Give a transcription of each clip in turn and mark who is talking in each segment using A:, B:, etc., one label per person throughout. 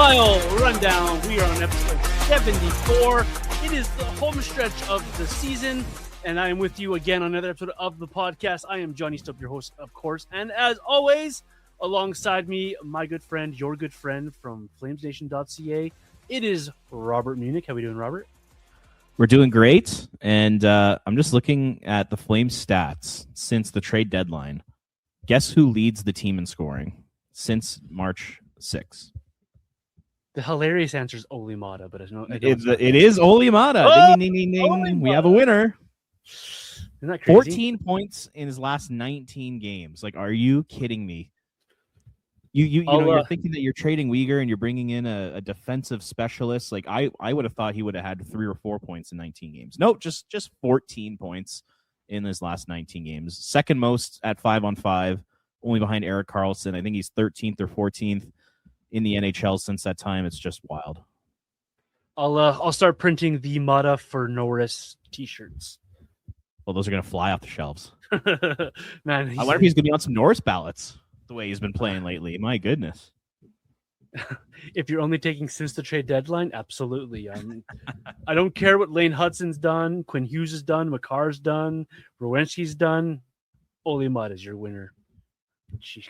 A: Mile Rundown. We are on episode 74. It is the home stretch of the season, and I am with you again on another episode of the podcast. I am Johnny Stubb, your host, of course, and as always, alongside me, my good friend, your good friend from FlamesNation.ca, it is Robert Munich. How are we doing, Robert?
B: We're doing great, and I'm just looking at the Flames stats since the trade deadline. Guess who leads the team in scoring since March 6th?
A: The hilarious answer is Ole Mata, but it
B: is Ole Mata.
A: Oh,
B: ding, ding, ding,
A: Ole
B: ding. We have
A: Mata.
B: a winner.
A: Isn't that crazy?
B: 14 points in his last 19 games. Like, are you kidding me? You're thinking that you're trading Uyghur and you're bringing in a defensive specialist. Like, I would have thought he would have had 3 or 4 points in 19 games. No, just 14 points in his last 19 games. Second most at 5-on-5, only behind Erik Karlsson. I think he's 13th or 14th in the NHL since that time. It's just wild.
A: I'll start printing the Mata for Norris t-shirts.
B: Well, those are going to fly off the shelves.
A: Man,
B: I wonder if he's going to be on some Norris ballots the way he's been playing lately. My goodness.
A: If you're only taking since the trade deadline, absolutely. I don't care what Lane Hudson's done, Quinn Hughes has done, Makar's done, Rowensky's done. Ole Mata is your winner.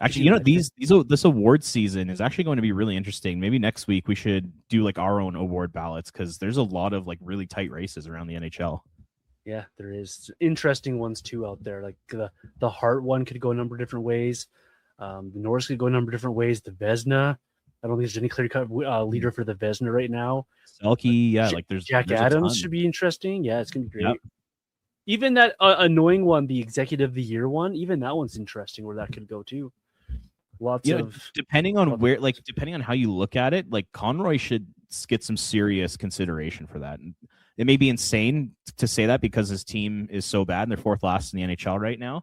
B: Actually, this award season is actually going to be really interesting. Maybe next week we should do like our own award ballots because there's a lot of like really tight races around the NHL.
A: Yeah, there is interesting ones too out there. Like the Hart one could go a number of different ways. The Norris could go a number of different ways. The Vezina, I don't think there's any clear-cut leader for the Vezina right now.
B: Selke, yeah, like there's
A: Jack Adams should be interesting. Yeah, it's gonna be great.
B: Yep.
A: Even that annoying one, the Executive of the Year one, even that one's interesting where that could go too.
B: Depending on how you look at it, like Conroy should get some serious consideration for that. And it may be insane to say that because his team is so bad and they're fourth last in the NHL right now.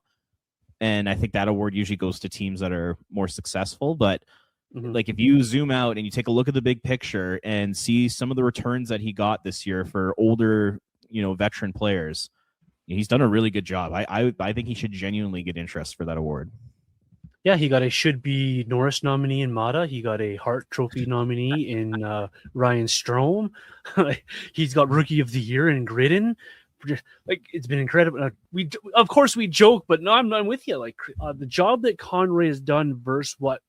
B: And I think that award usually goes to teams that are more successful. But like if you zoom out and you take a look at the big picture and see some of the returns that he got this year for older, veteran players, he's done a really good job. I think he should genuinely get interest for that award.
A: Yeah, he got a should-be Norris nominee in Mata. He got a Hart Trophy nominee in Ryan Strome. He's got Rookie of the Year in Gridin. Like, it's been incredible. We joke, but no, I'm with you. Like, the job that Conroy has done versus what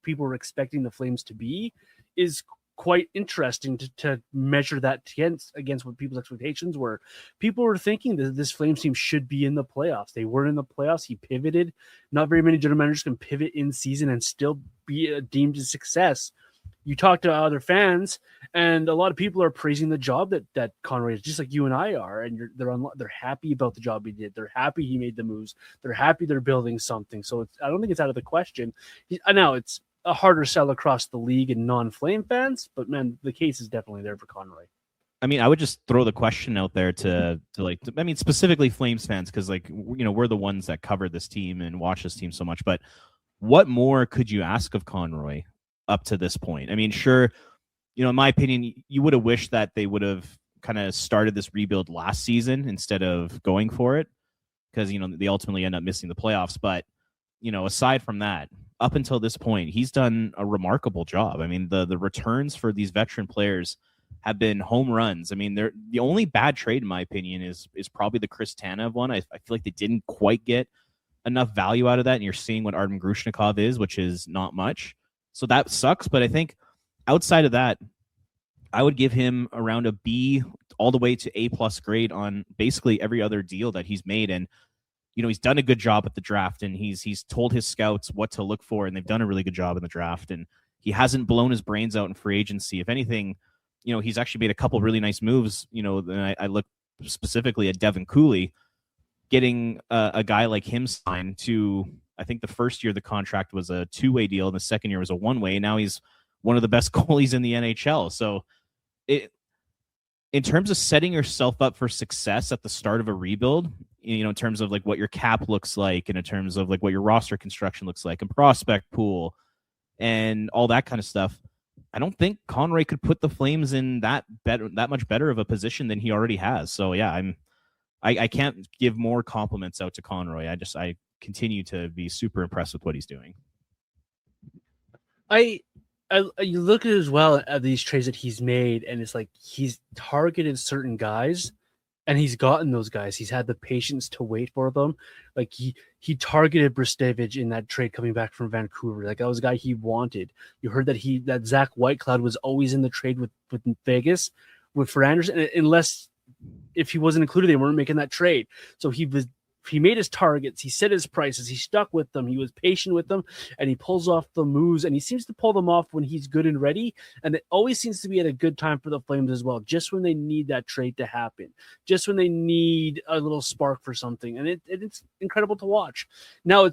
A: people were expecting the Flames to be is quite interesting to measure that against what people's expectations were. People were thinking that this Flames team should be in the playoffs. They weren't in the playoffs. He pivoted. Not very many general managers can pivot in season and still be deemed a success. You talk to other fans, and a lot of people are praising the job that Conroy is, just like you and I are. And they're happy about the job he did. They're happy he made the moves. They're happy they're building something. So I don't think it's out of the question. Now it's a harder sell across the league and non-Flame fans, but man, the case is definitely there for Conroy.
B: I mean, I would just throw the question out there to specifically Flames fans, because we're the ones that cover this team and watch this team so much. But what more could you ask of Conroy up to this point? I mean, sure, in my opinion, you would have wished that they would have kind of started this rebuild last season instead of going for it, because they ultimately end up missing the playoffs. But aside from that, up until this point, he's done a remarkable job. I mean, the returns for these veteran players have been home runs. I mean, the only bad trade, in my opinion, is probably the Chris Tanev one. I feel like they didn't quite get enough value out of that, and you're seeing what Artem Grushnikov is, which is not much. So that sucks. But I think outside of that, I would give him around a B all the way to A+ grade on basically every other deal that he's made. And he's done a good job at the draft, and he's told his scouts what to look for, and they've done a really good job in the draft. And he hasn't blown his brains out in free agency. If anything, he's actually made a couple really nice moves. And I look specifically at Devin Cooley, getting a guy like him signed to, I think the first year the contract was a 2-way deal, and the second year was a 1-way. Now he's one of the best goalies in the NHL. So in terms of setting yourself up for success at the start of a rebuild, in terms of like what your cap looks like, and in terms of like what your roster construction looks like and prospect pool and all that kind of stuff, I don't think Conroy could put the Flames in that much better of a position than he already has. So yeah, I can't give more compliments out to Conroy. I continue to be super impressed with what he's doing.
A: You look at as well at these trades that he's made, and it's like he's targeted certain guys, and he's gotten those guys. He's had the patience to wait for them. Like he targeted Bristevich in that trade coming back from Vancouver. Like that was a guy he wanted. You heard that Zach Whitecloud was always in the trade with Vegas for Anderson, unless if he wasn't included, they weren't making that trade. So he made his targets, he set his prices, he stuck with them, he was patient with them, and he pulls off the moves, and he seems to pull them off when he's good and ready. And it always seems to be at a good time for the Flames as well, just when they need that trade to happen, just when they need a little spark for something. And it's incredible to watch. Now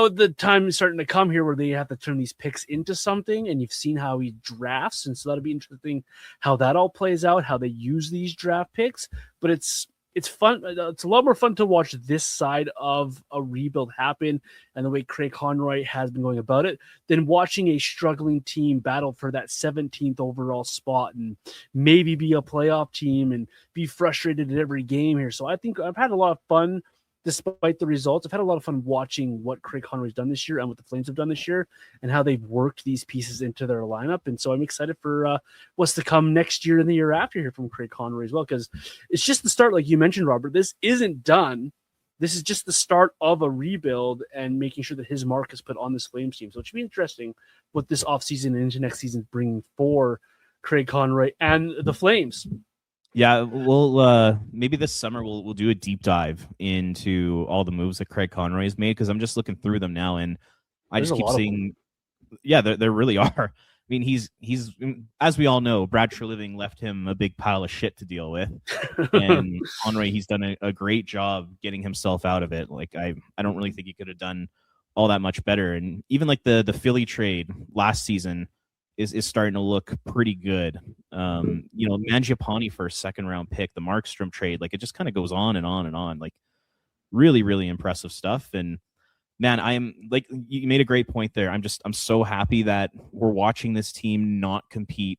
A: the time is starting to come here where they have to turn these picks into something, and you've seen how he drafts, and so that'll be interesting how that all plays out, how they use these draft picks. But it's fun. It's a lot more fun to watch this side of a rebuild happen and the way Craig Conroy has been going about it than watching a struggling team battle for that 17th overall spot and maybe be a playoff team and be frustrated at every game here. So I think I've had a lot of fun despite the results. I've had a lot of fun watching what Craig Conroy's done this year and what the Flames have done this year and how they've worked these pieces into their lineup. And so I'm excited for what's to come next year and the year after here from Craig Conroy as well, because it's just the start, like you mentioned, Robert. This isn't done. This is just the start of a rebuild and making sure that his mark is put on this Flames team. So it should be interesting what this offseason and into next season is bringing for Craig Conroy and the Flames.
B: Yeah, we'll maybe this summer we'll do a deep dive into all the moves that Craig Conroy has made, because I'm just looking through them now, and I just keep seeing, yeah, there really are. I mean, he's as we all know, Brad Treliving left him a big pile of shit to deal with, and Conroy, he's done a great job getting himself out of it. Like I don't really think he could have done all that much better, and even like the Philly trade last season is starting to look pretty good. Mangiapane for a second round pick, the Markstrom trade, like it just kind of goes on and on and on. Like really, really impressive stuff. And man, I am like, you made a great point there. I'm so happy that we're watching this team not compete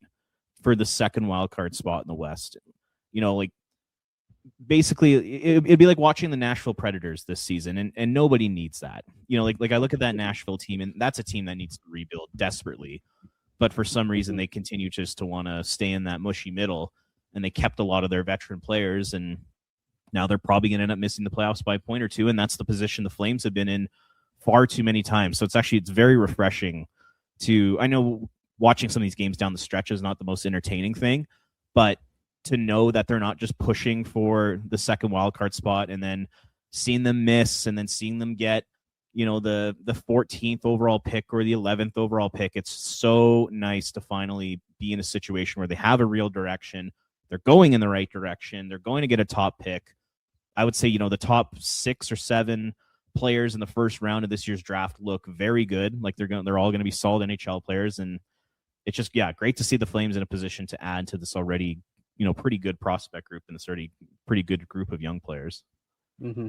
B: for the second wild card spot in the West. Like basically it'd be like watching the Nashville Predators this season, and nobody needs that. Like I look at that Nashville team, and that's a team that needs to rebuild desperately. But for some reason, they continue just to want to stay in that mushy middle, and they kept a lot of their veteran players, and now they're probably going to end up missing the playoffs by a point or two, and that's the position the Flames have been in far too many times. So it's very refreshing I know watching some of these games down the stretch is not the most entertaining thing, but to know that they're not just pushing for the second wildcard spot and then seeing them miss and then seeing them get the 14th overall pick or the 11th overall pick. It's so nice to finally be in a situation where they have a real direction. They're going in the right direction. They're going to get a top pick. I would say, the top 6 or 7 players in the first round of this year's draft look very good. Like they're all going to be solid NHL players. And it's just, great to see the Flames in a position to add to this already, pretty good prospect group and this already pretty good group of young players.
A: Mm-hmm.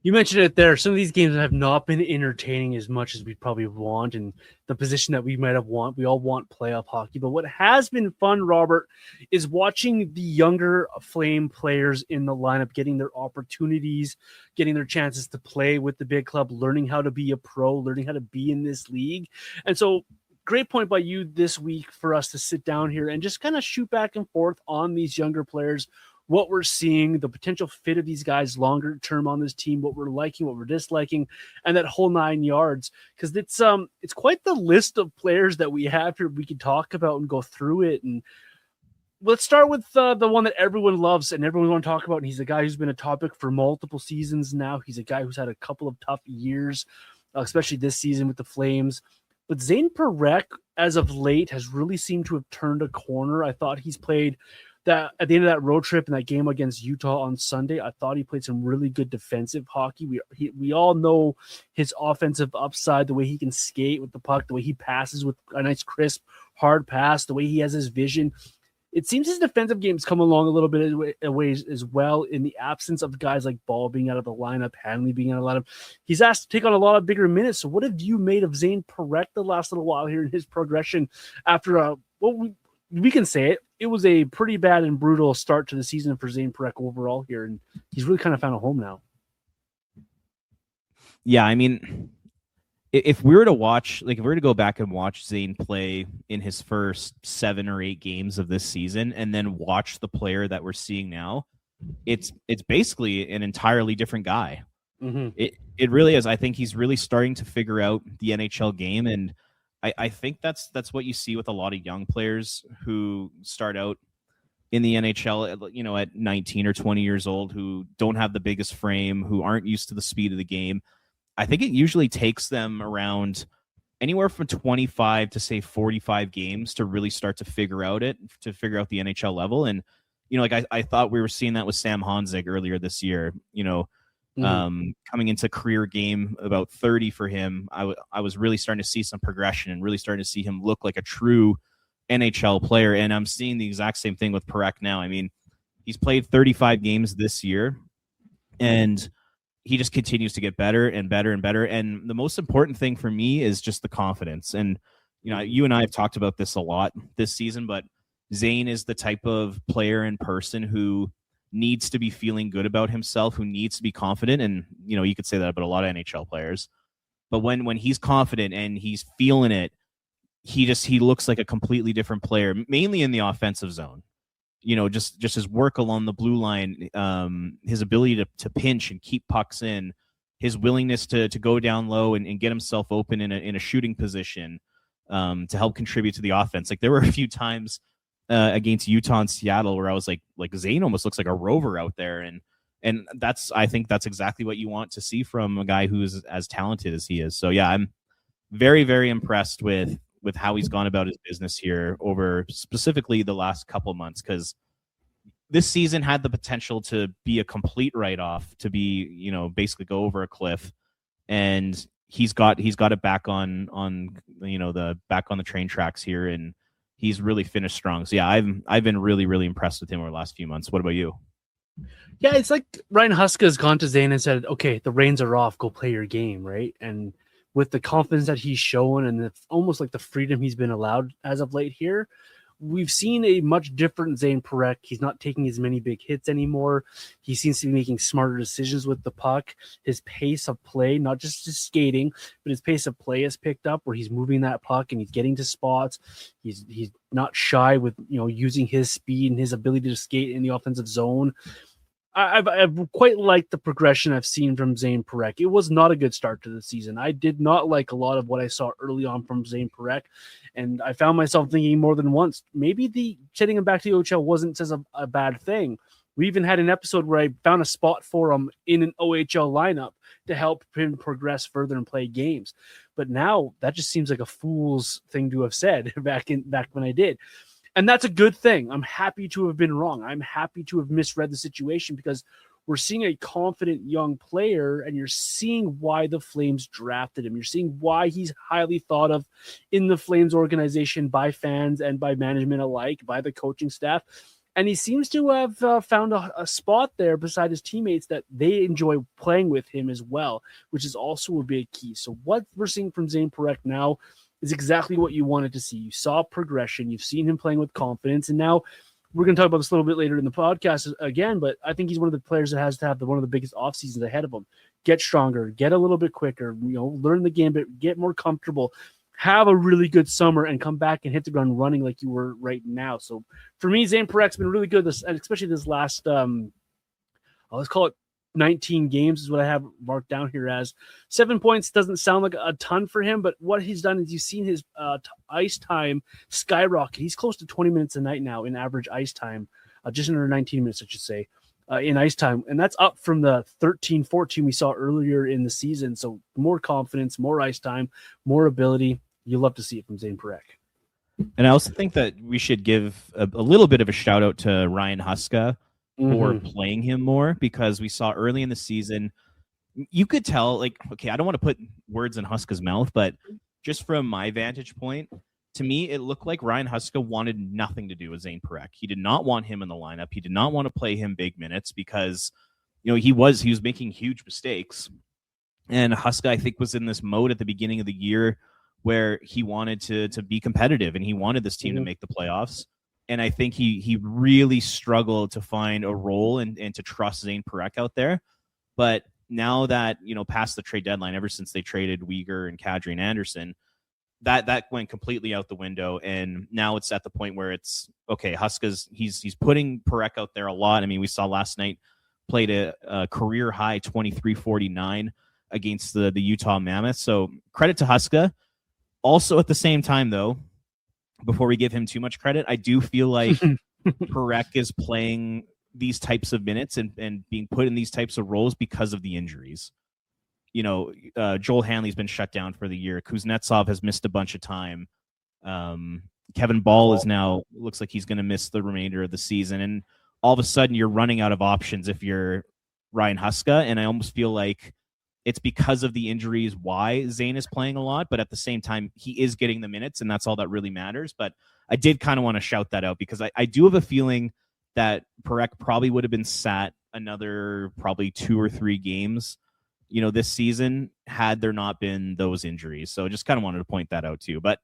A: You mentioned it there. Some of these games have not been entertaining as much as we probably want, and the position that we might have want. We all want playoff hockey, but what has been fun, Robert, is watching the younger Flame players in the lineup getting their opportunities, getting their chances to play with the big club, learning how to be a pro, learning how to be in this league. And so, great point by you this week for us to sit down here and just kind of shoot back and forth on these younger players, what we're seeing, the potential fit of these guys longer term on this team, what we're liking, what we're disliking, and that whole 9 yards. Because it's quite the list of players that we have here we can talk about and go through it. And let's start with the one that everyone loves and everyone want to talk about. And he's a guy who's been a topic for multiple seasons now. He's a guy who's had a couple of tough years, especially this season with the Flames. But Zane Parekh, as of late, has really seemed to have turned a corner. I thought he's played that at the end of that road trip and that game against Utah on Sunday. I thought he played some really good defensive hockey. We all know his offensive upside, the way he can skate with the puck, the way he passes with a nice crisp hard pass, the way he has his vision. It seems his defensive game's come along a little bit of ways as well in the absence of guys like Ball being out of the lineup, Hanley being out of the lineup. He's asked to take on a lot of bigger minutes. So what have you made of Zane Parekh the last little while here in his progression after we can say it was a pretty bad and brutal start to the season for Zane Parekh overall here, and he's really kind of found a home now.
B: Yeah, I mean, if we were to watch, like if we were to go back and watch Zane play in his first 7 or 8 games of this season, and then watch the player that we're seeing now, it's basically an entirely different guy.
A: Mm-hmm.
B: It really is. I think he's really starting to figure out the NHL game, and I think that's what you see with a lot of young players who start out in the NHL, you know, at 19 or 20 years old, who don't have the biggest frame, who aren't used to the speed of the game. I think it usually takes them around anywhere from 25 to say 45 games to really start to figure out the NHL level. And, you know, like I thought we were seeing that with Sam Honzek earlier this year, you know, coming into career game about 30 for him. I was really starting to see some progression and really starting to see him look like a true NHL player. And I'm seeing the exact same thing with Parekh now. I mean, he's played 35 games this year, and he just continues to get better and better and better. And the most important thing for me is just the confidence. And, you know, you and I have talked about this a lot this season, but Zane is the type of player and person who needs to be feeling good about himself, who needs to be confident. And, you know, you could say that about a lot of NHL players. But when he's confident and he's feeling it, he looks like a completely different player, mainly in the offensive zone. You know, just his work along the blue line, his ability to pinch and keep pucks in, his willingness to go down low and get himself open in a shooting position to help contribute to the offense. Like there were a few times against Utah and Seattle where I was like Zane almost looks like a rover out there, and I think that's exactly what you want to see from a guy who's as talented as he is. So yeah, I'm very, very impressed with how he's gone about his business here over specifically the last couple of months, because this season had the potential to be a complete write-off, to be, you know, basically go over a cliff, and he's got it back on you know, the back on the train tracks here, and he's really finished strong. So yeah, I've been really, really impressed with him over the last few months. What about you?
A: Yeah, it's like Ryan Huska has gone to Zane and said, okay, the reins are off, go play your game, right? And with the confidence that he's shown and almost like the freedom he's been allowed as of late here, we've seen a much different Zane Parekh. He's not taking as many big hits anymore. He seems to be making smarter decisions with the puck. His pace of play, not just his skating, but his pace of play has picked up, where he's moving that puck and he's getting to spots. He's not shy with, you know, using his speed and his ability to skate in the offensive zone. I've quite liked the progression I've seen from Zane Parekh. It was not a good start to the season. I did not like a lot of what I saw early on from Zane Parekh, and I found myself thinking more than once, maybe the sending him back to the OHL wasn't such a bad thing. We even had an episode where I found a spot for him in an OHL lineup to help him progress further and play games. But now that just seems like a fool's thing to have said back when I did. And that's a good thing. I'm happy to have been wrong. I'm happy to have misread the situation, because we're seeing a confident young player, and you're seeing why the Flames drafted him. You're seeing why he's highly thought of in the Flames organization by fans and by management alike, by the coaching staff. And he seems to have found a spot there beside his teammates that they enjoy playing with him as well, which is also a big key. So what we're seeing from Zane Parekh now is exactly what you wanted to see. You saw progression. You've seen him playing with confidence. And now we're going to talk about this a little bit later in the podcast again, but I think he's one of the players that has to have one of the biggest off seasons ahead of him. Get stronger, get a little bit quicker, you know, learn the game, but get more comfortable, have a really good summer, and come back and hit the ground running like you were right now. So for me, Zane Parech's been really good and especially this last, let's call it 19 games is what I have marked down here as. 7 points doesn't sound like a ton for him, but what he's done is you've seen his ice time skyrocket. He's close to 20 minutes a night now in average ice time, just under 19 minutes, I should say, in ice time. And that's up from the 13, 14 we saw earlier in the season. So more confidence, more ice time, more ability. You love to see it from Zane Parekh.
B: And I also think that we should give a little bit of a shout out to Ryan Huska for playing him more, because we saw early in the season, you could tell, like, okay, I don't want to put words in Huska's mouth, but just from my vantage point, to me, it looked like Ryan Huska wanted nothing to do with Zane Parekh. He did not want him in the lineup. He did not want to play him big minutes because, you know, he was making huge mistakes. And Huska, I think, was in this mode at the beginning of the year where he wanted to be competitive and he wanted this team to make the playoffs. And I think he really struggled to find a role and to trust Zane Parekh out there. But now that, past the trade deadline, ever since they traded Uyghur and Kadri and Anderson, that went completely out the window. And now it's at the point where it's okay. Huska's he's putting Parekh out there a lot. I mean, we saw last night played a career high 23-49 against the Utah Mammoth. So credit to Huska. Also at the same time, though, before we give him too much credit, I do feel like Parekh is playing these types of minutes and being put in these types of roles because of the injuries. Joel Hanley's been shut down for the year. Kuznetsov has missed a bunch of time. Kevin Ball is now, looks like he's going to miss the remainder of the season. And all of a sudden you're running out of options if you're Ryan Huska. And I almost feel like it's because of the injuries why Zane is playing a lot, but at the same time, he is getting the minutes, and that's all that really matters. But I did kind of want to shout that out because I do have a feeling that Parekh probably would have been sat another probably 2 or 3 games, this season had there not been those injuries. So just kind of wanted to point that out too. But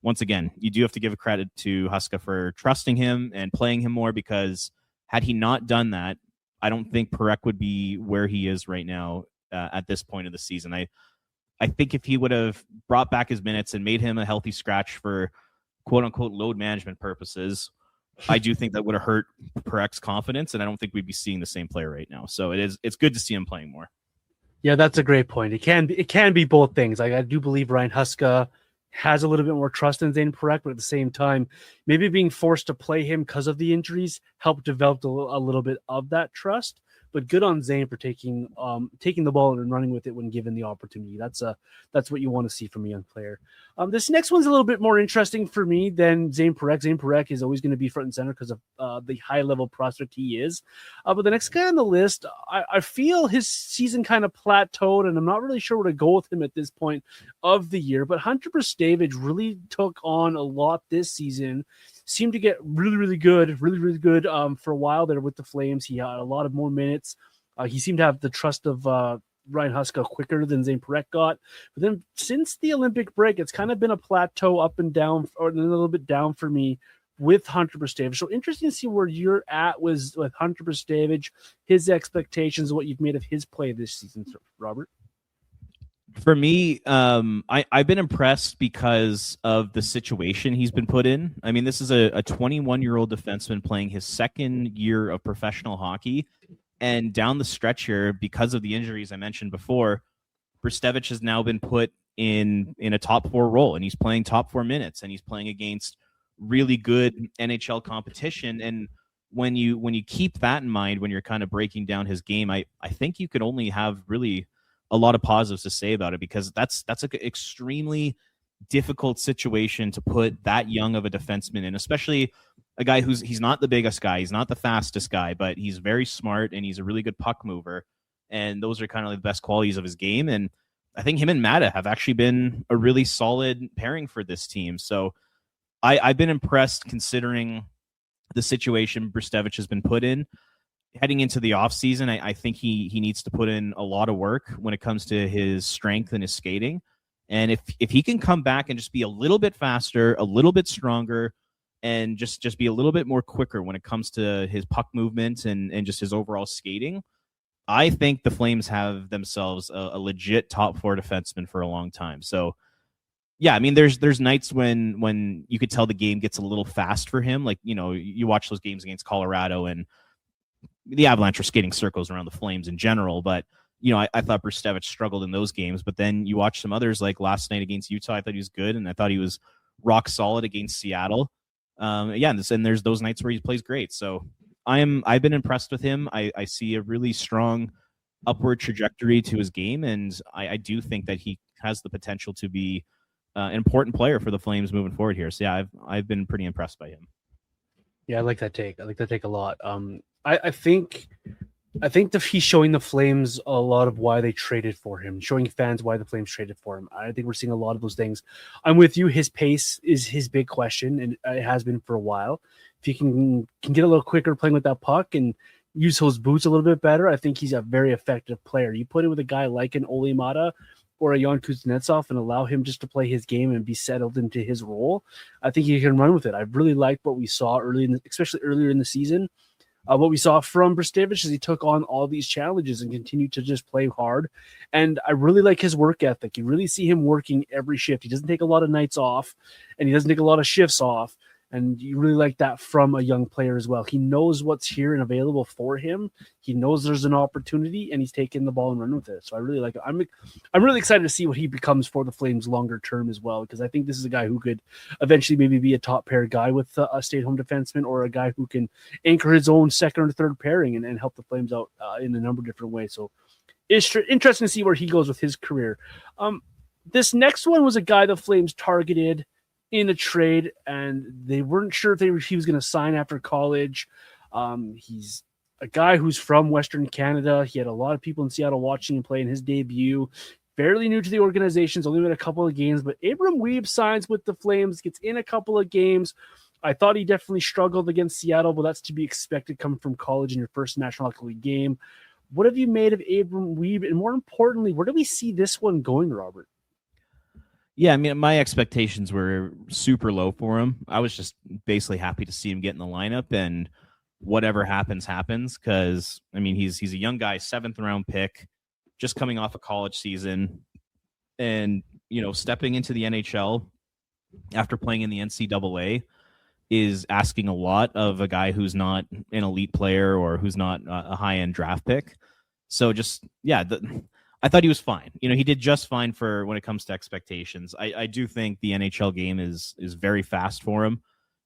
B: once again, you do have to give credit to Huska for trusting him and playing him more, because had he not done that, I don't think Parekh would be where he is right now at this point of the season. I think if he would have brought back his minutes and made him a healthy scratch for quote unquote load management purposes, I do think that would have hurt Parekh's confidence, and I don't think we'd be seeing the same player right now. So it's good to see him playing more.
A: Yeah, that's a great point. It can be both things. Like, I do believe Ryan Huska has a little bit more trust in Zane Parekh, but at the same time, maybe being forced to play him because of the injuries helped develop a little bit of that trust. But good on Zane for taking the ball and running with it when given the opportunity. That's what you want to see from a young player. This next one's a little bit more interesting for me than Zane Parekh. Zane Parekh is always going to be front and center because of the high level prospect he is. But the next guy on the list, I feel his season kind of plateaued, and I'm not really sure where to go with him at this point of the year. But Hunter Bruz really took on a lot this season. Seemed to get really good for a while there with the Flames. He had a lot of more minutes. He seemed to have the trust of Ryan Huska quicker than Zane Parekh got. But then since the Olympic break, it's kind of been a plateau up and down, or a little bit down for me with Hunter Bruz. So interesting to see where you're at with Hunter Bruz, his expectations, and what you've made of his play this season, Robert.
B: For me, I've been impressed because of the situation he's been put in. I mean, this is a 21-year-old defenseman playing his second year of professional hockey. And down the stretch here, because of the injuries I mentioned before, Bruz has now been put in a top 4 role, and he's playing top 4 minutes, and he's playing against really good NHL competition. And when you keep that in mind, when you're kind of breaking down his game, I think you could only have really a lot of positives to say about it, because that's an extremely difficult situation to put that young of a defenseman in, especially a guy he's not the biggest guy, he's not the fastest guy, but he's very smart and he's a really good puck mover. And those are kind of the best qualities of his game. And I think him and Mata have actually been a really solid pairing for this team. So I've been impressed considering the situation Bruz has been put in. Heading into the offseason, I think he needs to put in a lot of work when it comes to his strength and his skating. And if he can come back and just be a little bit faster, a little bit stronger, and just be a little bit more quicker when it comes to his puck movement and just his overall skating, I think the Flames have themselves a legit top 4 defenseman for a long time. So, yeah, I mean, there's nights when you could tell the game gets a little fast for him. Like, you watch those games against Colorado, and the Avalanche are skating circles around the Flames in general, but I thought Bruz struggled in those games. But then you watch some others, like last night against Utah, I thought he was good, and I thought he was rock solid against Seattle. And there's those nights where he plays great. So I've been impressed with him. I see a really strong upward trajectory to his game, and I do think that he has the potential to be an important player for the Flames moving forward here. So yeah, I've been pretty impressed by him.
A: Yeah, I like that take. I like that take a lot. I think that he's showing the Flames a lot of why they traded for him, showing fans why the Flames traded for him. I think we're seeing a lot of those things. I'm with you. His pace is his big question, and it has been for a while. If he can get a little quicker playing with that puck and use those boots a little bit better, I think he's a very effective player. You put it with a guy like an Ole Mata or a Jan Kuznetsov and allow him just to play his game and be settled into his role, I think he can run with it. I really liked what we saw especially earlier in the season. What we saw from Bristevich is he took on all these challenges and continued to just play hard. And I really like his work ethic. You really see him working every shift. He doesn't take a lot of nights off, and he doesn't take a lot of shifts off. And you really like that from a young player as well. He knows what's here and available for him. He knows there's an opportunity, and he's taking the ball and running with it. So I really like it. I'm really excited to see what he becomes for the Flames longer term as well, because I think this is a guy who could eventually maybe be a top pair guy with a stay-at-home defenseman, or a guy who can anchor his own second or third pairing and help the Flames out in a number of different ways. So it's interesting to see where he goes with his career. This next one was a guy the Flames targeted in a trade, and they weren't sure if he was going to sign after college. He's a guy who's from Western Canada. He had a lot of people in Seattle watching him play in his debut. Fairly new to the organization. He's only been a couple of games, but Abram Weeb signs with the Flames, gets in a couple of games. I thought he definitely struggled against Seattle, but that's to be expected coming from college in your first National Hockey League game. What have you made of Abram Weeb? And more importantly, where do we see this one going, Robert?
B: Yeah, I mean, my expectations were super low for him. I was just basically happy to see him get in the lineup, and whatever happens, happens. Because I mean, he's a young guy, 7th round pick, just coming off a college season, and stepping into the NHL after playing in the NCAA is asking a lot of a guy who's not an elite player or who's not a high end draft pick. So just I thought he was fine. He did just fine for when it comes to expectations. I do think the NHL game is very fast for him.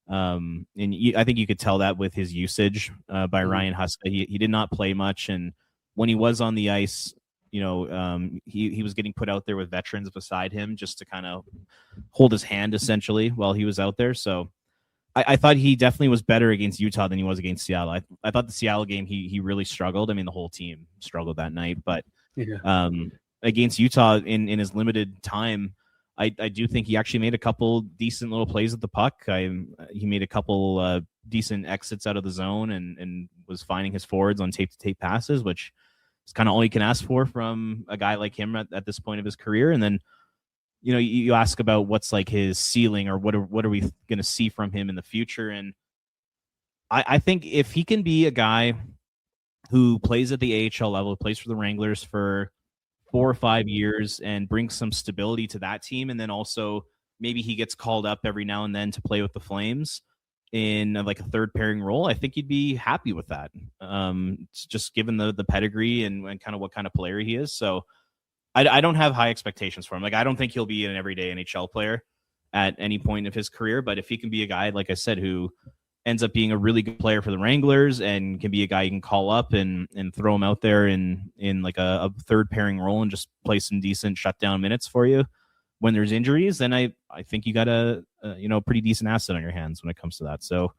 B: I think you could tell that with his usage by Ryan Huska. He did not play much. And when he was on the ice, he was getting put out there with veterans beside him just to kind of hold his hand essentially while he was out there. So I thought he definitely was better against Utah than he was against Seattle. I thought the Seattle game, he really struggled. I mean, the whole team struggled that night, but against Utah in his limited time, I do think he actually made a couple decent little plays at the puck. He made a couple decent exits out of the zone and was finding his forwards on tape-to-tape passes, which is kind of all you can ask for from a guy like him at this point of his career. And then, you ask about what's like his ceiling, or what are we going to see from him in the future. And I think if he can be a guy who plays at the AHL level, plays for the Wranglers for 4 or 5 years and brings some stability to that team. And then also maybe he gets called up every now and then to play with the Flames in like a third pairing role. I think you'd be happy with that. Just given the pedigree and kind of what kind of player he is. So I don't have high expectations for him. Like, I don't think he'll be an everyday NHL player at any point of his career, but if he can be a guy, like I said, who ends up being a really good player for the Wranglers and can be a guy you can call up and throw him out there in like a third pairing role and just play some decent shutdown minutes for you when there's injuries, then I think you got a pretty decent asset on your hands when it comes to that. So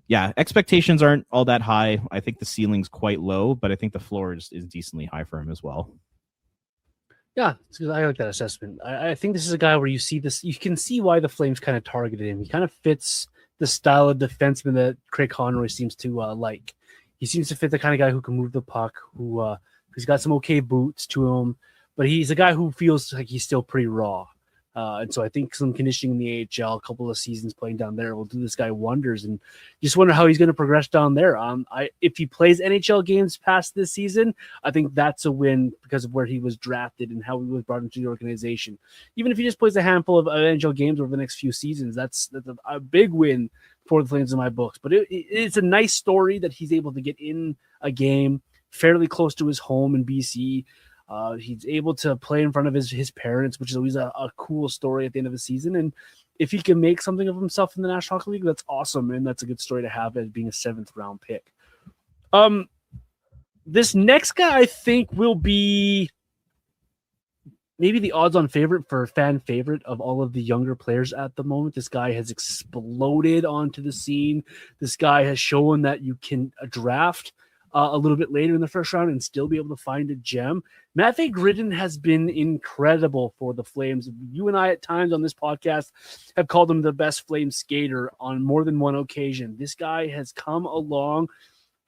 B: yeah, expectations aren't all that high. I think the ceiling's quite low, but I think the floor is decently high for him as well.
A: Yeah, I like that assessment. I think this is a guy where you can see why the Flames kind of targeted him. He kind of fits the style of defenseman that Craig Conroy seems to like. He seems to fit the kind of guy who can move the puck, who's got some okay boots to him, but he's a guy who feels like he's still pretty raw. And so I think some conditioning in the AHL, a couple of seasons playing down there will do this guy wonders. And you just wonder how he's going to progress down there. If he plays NHL games past this season, I think that's a win because of where he was drafted and how he was brought into the organization. Even if he just plays a handful of NHL games over the next few seasons, that's a big win for the Flames in my books. But it's a nice story that he's able to get in a game fairly close to his home in BC. He's able to play in front of his parents, which is always a cool story at the end of the season. And if he can make something of himself in the National Hockey League, that's awesome. And that's a good story to have as being a 7th round pick. This next guy, I think, will be maybe the odds-on favorite for fan favorite of all of the younger players at the moment. This guy has exploded onto the scene. This guy has shown that you can draft a little bit later in the first round and still be able to find a gem. Matvei Gridin has been incredible for the Flames. You and I at times on this podcast have called him the best Flame skater on more than one occasion. This guy has come along.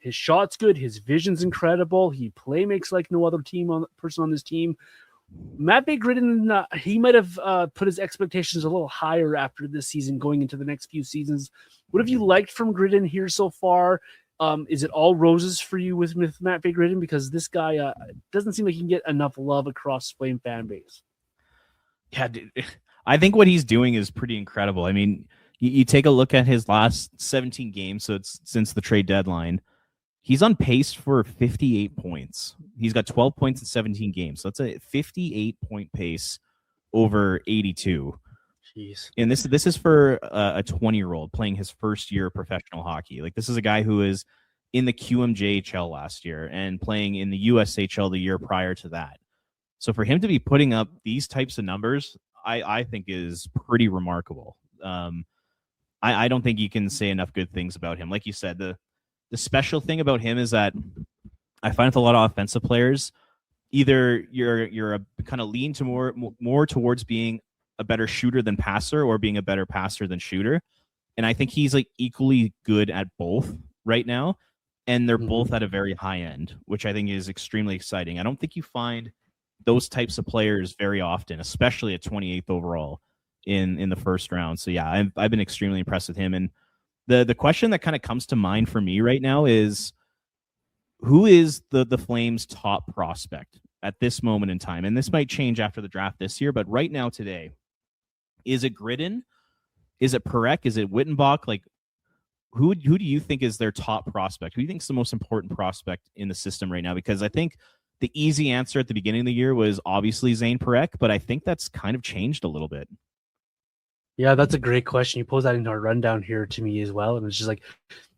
A: His shot's good. His vision's incredible. He play makes like no other person on this team. Matvei Gridin, he might have put his expectations a little higher after this season going into the next few seasons. What have you liked from Gridin here so far? Is it all roses for you with Matt Gridin? Because this guy doesn't seem like he can get enough love across Flame fan base.
B: Yeah, dude, I think what he's doing is pretty incredible. I mean, you take a look at his last 17 games, so it's since the trade deadline. He's on pace for 58 points. He's got 12 points in 17 games. So that's a 58-point pace over 82.
A: Jeez.
B: And this is for a 20-year-old playing his first year of professional hockey. Like, this is a guy who is in the QMJHL last year and playing in the USHL the year prior to that. So for him to be putting up these types of numbers, I think is pretty remarkable. I don't think you can say enough good things about him. Like you said, the special thing about him is that I find with a lot of offensive players, either you're a kind of lean to more towards being a better shooter than passer or being a better passer than shooter. And I think he's like equally good at both right now. And they're both at a very high end, which I think is extremely exciting. I don't think you find those types of players very often, especially at 28th overall in the first round. So yeah, I've been extremely impressed with him. And the question that kind of comes to mind for me right now is, who is the Flames' top prospect at this moment in time? And this might change after the draft this year, but right now today, is it Gridin? Is it Parekh? Is it Wittenbach? Like, who do you think is their top prospect? Who do you think is the most important prospect in the system right now? Because I think the easy answer at the beginning of the year was obviously Zane Parekh, but I think that's kind of changed a little bit.
A: Yeah, that's a great question. You posed that into our rundown here to me as well, and it's just like,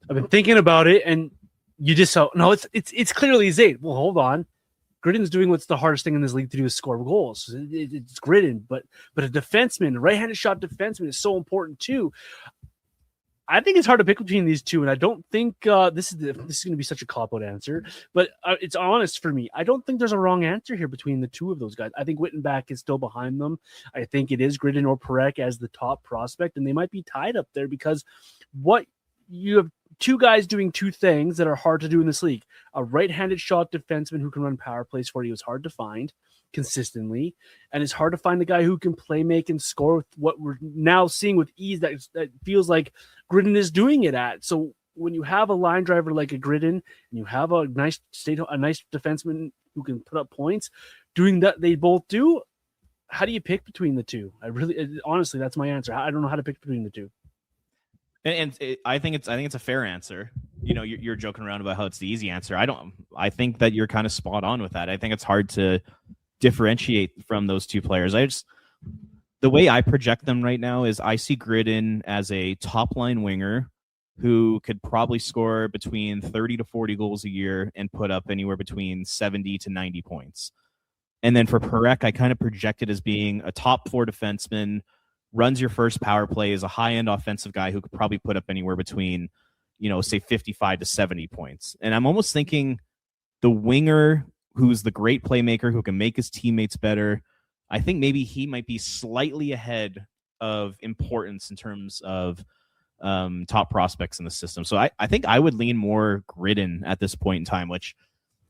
A: I've been thinking about it, and you just saw no, it's clearly Zane. Well, hold on, Gridin's doing what's the hardest thing in this league to do is score goals. It's Gridin, but a defenseman, a right-handed shot defenseman is so important too. I think it's hard to pick between these two, and I don't think this is going to be such a cop-out answer, but it's honest for me. I don't think there's a wrong answer here between the two of those guys. I think Wittenbach is still behind them. I think it is Gridin or Parekh as the top prospect, and they might be tied up there because what you have two guys doing two things that are hard to do in this league. A right-handed shot defenseman who can run power plays for you is hard to find consistently, and it's hard to find the guy who can play, make, and score with what we're now seeing with ease that feels like Gridin is doing it at. So when you have a line driver like a Gridin and you have a nice defenseman who can put up points, doing that they both do, how do you pick between the two? Honestly, that's my answer. I don't know how to pick between the two.
B: I think it's a fair answer. You know, you're joking around about how it's the easy answer. I think that you're kind of spot on with that. I think it's hard to differentiate from those two players. The way I project them right now is I see Gridin as a top line winger who could probably score between 30 to 40 goals a year and put up anywhere between 70 to 90 points. And then for Parekh, I kind of project it as being a top four defenseman, runs your first power play, is a high-end offensive guy who could probably put up anywhere between, say 55 to 70 points. And I'm almost thinking the winger who's the great playmaker who can make his teammates better, I think maybe he might be slightly ahead of importance in terms of top prospects in the system. So I think I would lean more Gridin at this point in time, which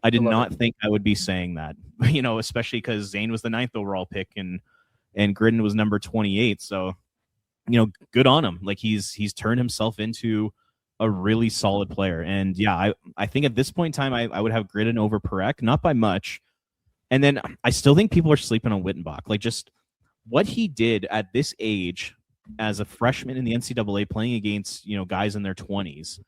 B: I did not think I would be saying that, especially because Zane was the 9th overall pick and Gridin was number 28. So, good on him. Like he's turned himself into a really solid player. And yeah, I think at this point in time, I would have Gridin over Parekh, not by much. And then I still think people are sleeping on Wittenbach. Like, just what he did at this age as a freshman in the NCAA playing against, guys in their 20s,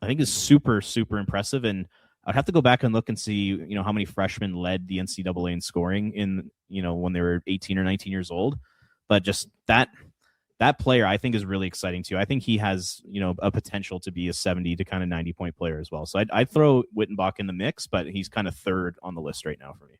B: I think is super, super impressive. And I'd have to go back and look and see, how many freshmen led the NCAA in scoring in, when they were 18 or 19 years old. But just that player, I think, is really exciting too. I think he has, a potential to be a 70 to kind of 90-point player as well. So I'd throw Wittenbach in the mix, but he's kind of third on the list right now for me.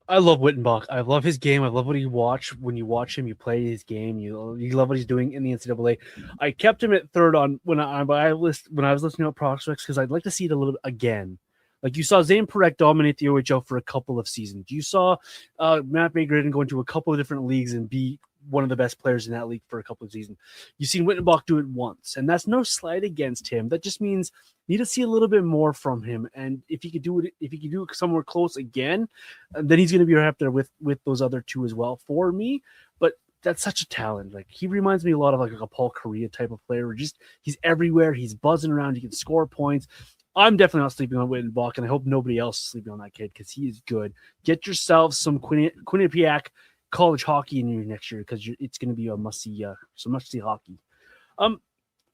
A: I love Wittenbach. I love his game. I love what he watch. When you watch him, you play his game. You love what he's doing in the NCAA. I kept him at third on when I was listening to prospects because I'd like to see it a little bit again. Like you saw Zane Parekh dominate the OHL for a couple of seasons. You saw Matt Gridin go into a couple of different leagues and be one of the best players in that league for a couple of seasons. You've seen Wittenbach do it once, and that's no slight against him. That just means you need to see a little bit more from him. And if he could do it somewhere close again, then he's going to be right up there with those other two as well for me. But that's such a talent. Like, he reminds me a lot of like a Paul Correa type of player. Where just he's everywhere. He's buzzing around. He can score points. I'm definitely not sleeping on Whitten Bach, and I hope nobody else is sleeping on that kid because he is good. Get yourself some Quinnipiac college hockey in your next year because it's going to be a must-see, some must-see hockey.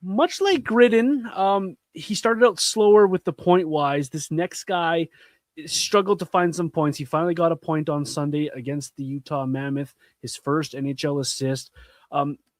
A: Much like Gridin, he started out slower with the point-wise. This next guy struggled to find some points. He finally got a point on Sunday against the Utah Mammoth, his first NHL assist.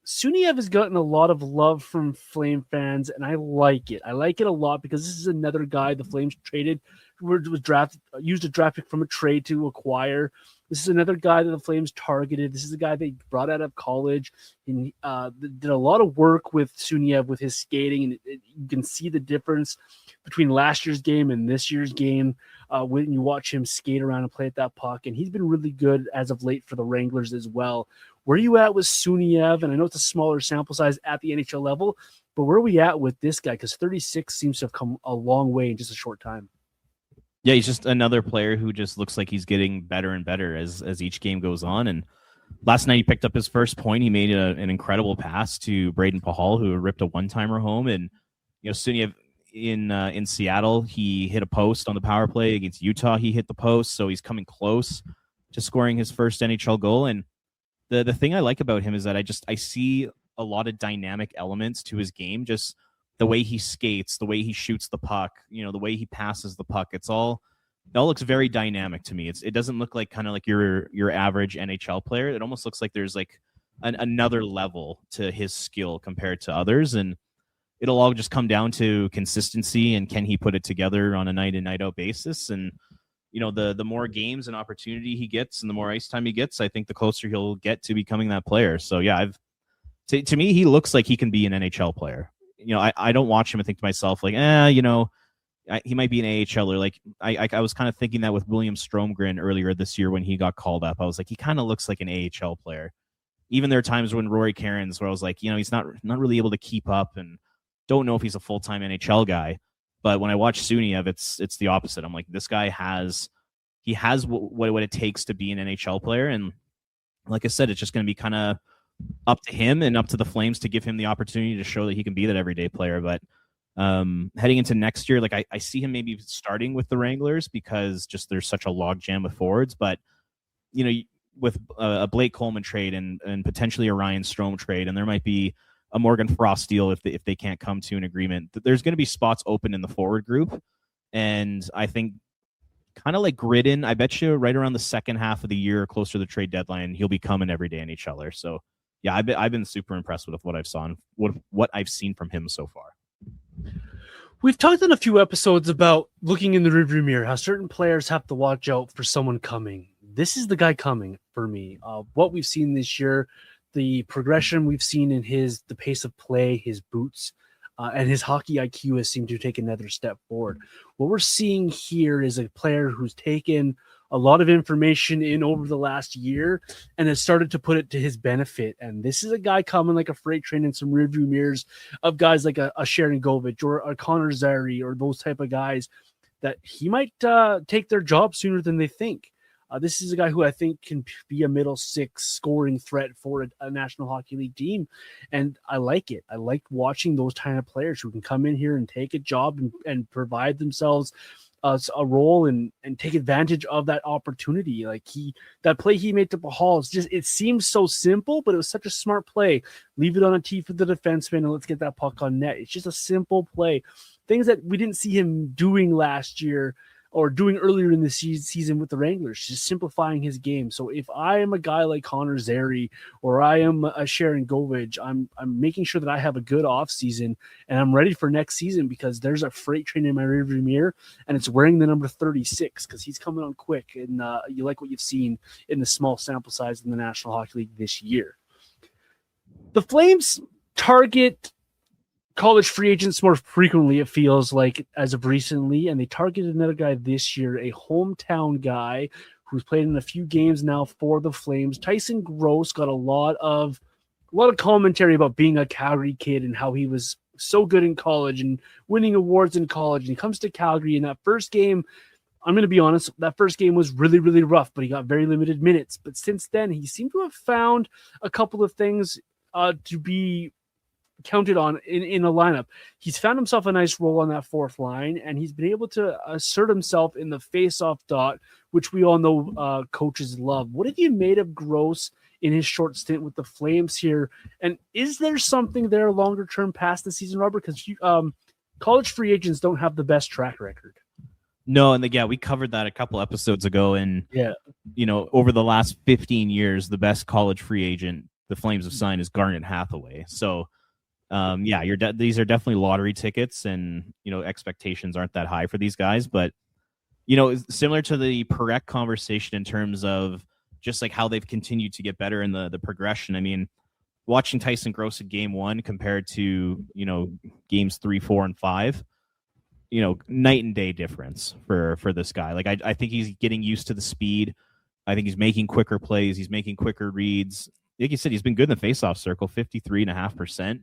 A: Suniev has gotten a lot of love from Flame fans, and I like it. I like it a lot because this is another guy the Flames traded, used a draft pick from a trade to acquire. This is another guy that the Flames targeted. This is a guy they brought out of college. He did a lot of work with Suniev with his skating, and you can see the difference between last year's game and this year's game when you watch him skate around and play at that puck. And he's been really good as of late for the Wranglers as well. Where are you at with Suniev? And I know it's a smaller sample size at the NHL level, but where are we at with this guy? Because 36 seems to have come a long way in just a short time.
B: Yeah, he's just another player who just looks like he's getting better and better as each game goes on. And last night he picked up his first point. He made an incredible pass to Braden Pahal, who ripped a one-timer home. And Suniev in Seattle, he hit a post on the power play against Utah. He hit the post, so he's coming close to scoring his first NHL goal. And the thing I like about him is that I see a lot of dynamic elements to his game, just the way he skates, the way he shoots the puck, the way he passes the puck. It all looks very dynamic to me. It doesn't look like kind of like your average NHL player. It almost looks like there's like another level to his skill compared to others. And it'll all just come down to consistency and can he put it together on a night in, night out basis. And the more games and opportunity he gets and the more ice time he gets, I think the closer he'll get to becoming that player. So yeah, to me, he looks like he can be an NHL player. I don't watch him and think to myself like, he might be an AHLer. Like I was kind of thinking that with William Stromgren earlier this year when he got called up. I was like, he kind of looks like an AHL player. Even there are times when Rory Kerins where I was like, he's not really able to keep up and don't know if he's a full-time NHL guy. But when I watch Suniev, it's the opposite. I'm like, this guy has what it takes to be an NHL player. And like I said, it's just going to be kind of up to him and up to the Flames to give him the opportunity to show that he can be that everyday player. But heading into next year, like I see him maybe starting with the Wranglers because just there's such a logjam of forwards. But with a Blake Coleman trade and potentially a Ryan Strome trade, and there might be a Morgan Frost deal if they can't come to an agreement, there's going to be spots open in the forward group. And I think kind of like Gridin, I bet you right around the second half of the year, closer to the trade deadline, he'll become an everyday NHLer. So yeah, I've been super impressed with what I've seen from him so far.
A: We've talked in a few episodes about looking in the rearview mirror, how certain players have to watch out for someone coming. This is the guy coming for me. What we've seen this year, the progression we've seen in the pace of play, his boots, and his hockey IQ has seemed to take another step forward. What we're seeing here is a player who's taken a lot of information in over the last year and has started to put it to his benefit. And this is a guy coming like a freight train in some rearview mirrors of guys like a Sharon Govich or a Connor Zary or those type of guys that he might take their job sooner than they think. This is a guy who I think can be a middle six scoring threat for a National Hockey League team. And I like it. I like watching those kind of players who can come in here and take a job and provide themselves a role and take advantage of that opportunity. Like that play he made to Pahal, it seems so simple, but it was such a smart play. Leave it on a tee for the defenseman and let's get that puck on net. It's just a simple play. Things that we didn't see him doing last year or doing earlier in the season with the Wranglers, just simplifying his game. So if I am a guy like Connor Zary or I am a Sharon Govich, I'm making sure that I have a good offseason and I'm ready for next season because there's a freight train in my rearview mirror and it's wearing the number 36 because he's coming on quick. And you like what you've seen in the small sample size in the National Hockey League this year. The Flames target college free agents more frequently, it feels like, as of recently, and they targeted another guy this year, a hometown guy who's played in a few games now for the Flames. Tyson Gross got a lot of commentary about being a Calgary kid and how he was so good in college and winning awards in college. And he comes to Calgary in that first game, I'm going to be honest, that first game was really, really rough, but he got very limited minutes. But since then, he seemed to have found a couple of things to be counted on in a lineup. He's found himself a nice role on that fourth line, and he's been able to assert himself in the face-off dot, which we all know coaches love. What have you made of Gross in his short stint with the Flames here? And is there something there longer term past the season, Robert? Because college free agents don't have the best track record.
B: No, and we covered that a couple episodes ago. And over the last 15 years, the best college free agent the Flames have signed is Garnet Hathaway. So, these are definitely lottery tickets, and expectations aren't that high for these guys. But similar to the Parekh conversation in terms of just like how they've continued to get better in the progression. I mean, watching Tyson Gross at game 1 compared to games 3, 4, and 5. Night and day difference for this guy. Like I think he's getting used to the speed. I think he's making quicker plays. He's making quicker reads. Like you said, he's been good in the faceoff circle, 53.5%.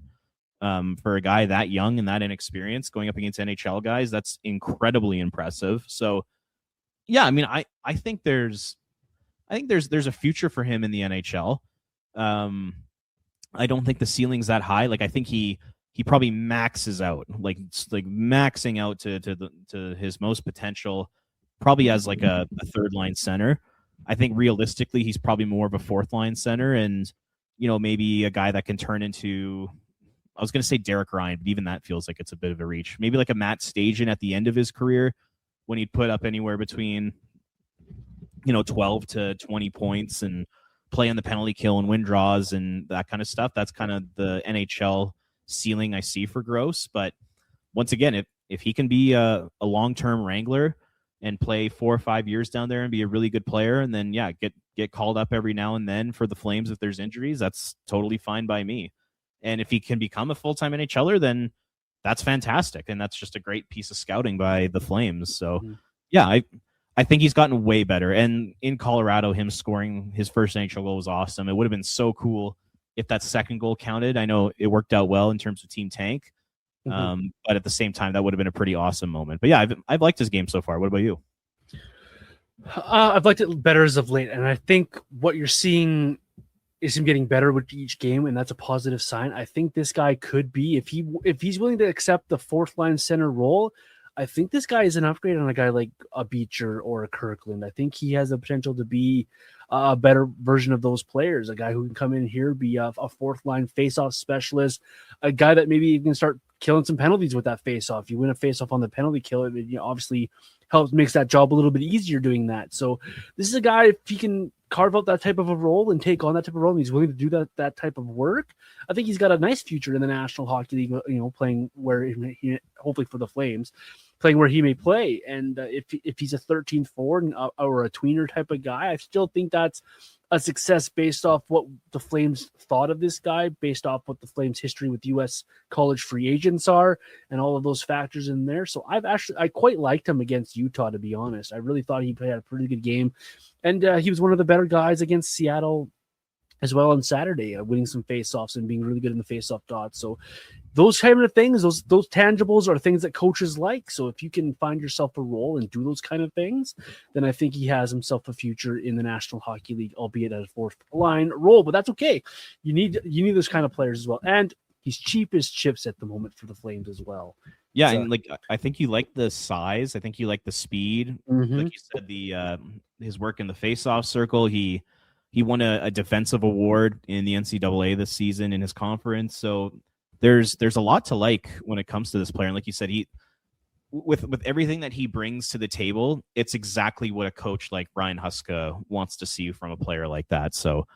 B: For a guy that young and that inexperienced going up against NHL guys, that's incredibly impressive. So, yeah, I mean, I think there's a future for him in the NHL. I don't think the ceiling's that high. Like I think he probably maxes out, like maxing out to his most potential, probably as like a third line center. I think realistically he's probably more of a fourth line center, and maybe a guy that can turn into, I was going to say Derek Ryan, but even that feels like it's a bit of a reach. Maybe like a Matt Stajan at the end of his career, when he'd put up anywhere between 12 to 20 points and play on the penalty kill and win draws and that kind of stuff. That's kind of the NHL ceiling I see for Gross. But once again, if he can be a long-term Wrangler and play 4 or 5 years down there and be a really good player, and then get called up every now and then for the Flames if there's injuries, that's totally fine by me. And if he can become a full-time NHLer, then that's fantastic, and that's just a great piece of scouting by the Flames. So I think he's gotten way better. And in Colorado, him scoring his first NHL goal was awesome. It would have been so cool if that second goal counted. I know it worked out well in terms of Team Tank, but at the same time, that would have been a pretty awesome moment. But yeah, I've liked his game so far. What about you?
A: I've liked it better as of late, and I think what you're seeing is him getting better with each game, and that's a positive sign. I think this guy could be, if he's willing to accept the fourth line center role, I think this guy is an upgrade on a guy like a Beecher or a Kirkland. I think he has the potential to be a better version of those players, a guy who can come in here, be a fourth line faceoff specialist, a guy that maybe you can start killing some penalties with that faceoff. You win a faceoff on the penalty kill, it obviously makes that job a little bit easier doing that. So this is a guy, if he can carve out that type of a role and take on that type of role, and he's willing to do that type of work, I think he's got a nice future in the National Hockey League, playing where he hopefully for the Flames, playing where he may play. And if he's a 13th forward or a tweener type of guy, I still think that's a success based off what the Flames thought of this guy, based off what the Flames history with U.S. college free agents are, and all of those factors in there. So I quite liked him against Utah, to be honest. I really thought he played a pretty good game, and he was one of the better guys against Seattle as well on Saturday, winning some faceoffs and being really good in the faceoff dots. So those kind of things, those tangibles are things that coaches like. So if you can find yourself a role and do those kind of things, then I think he has himself a future in the National Hockey League, albeit at a fourth line role. But that's okay. You need those kind of players as well. And he's cheap as chips at the moment for the Flames as well.
B: Yeah, so, and I think you like the size. I think you like the speed. Like you said, his work in the faceoff circle. He won a defensive award in the NCAA this season in his conference. So there's a lot to like when it comes to this player. And like you said, with everything that he brings to the table, it's exactly what a coach like Ryan Huska wants to see from a player like that. So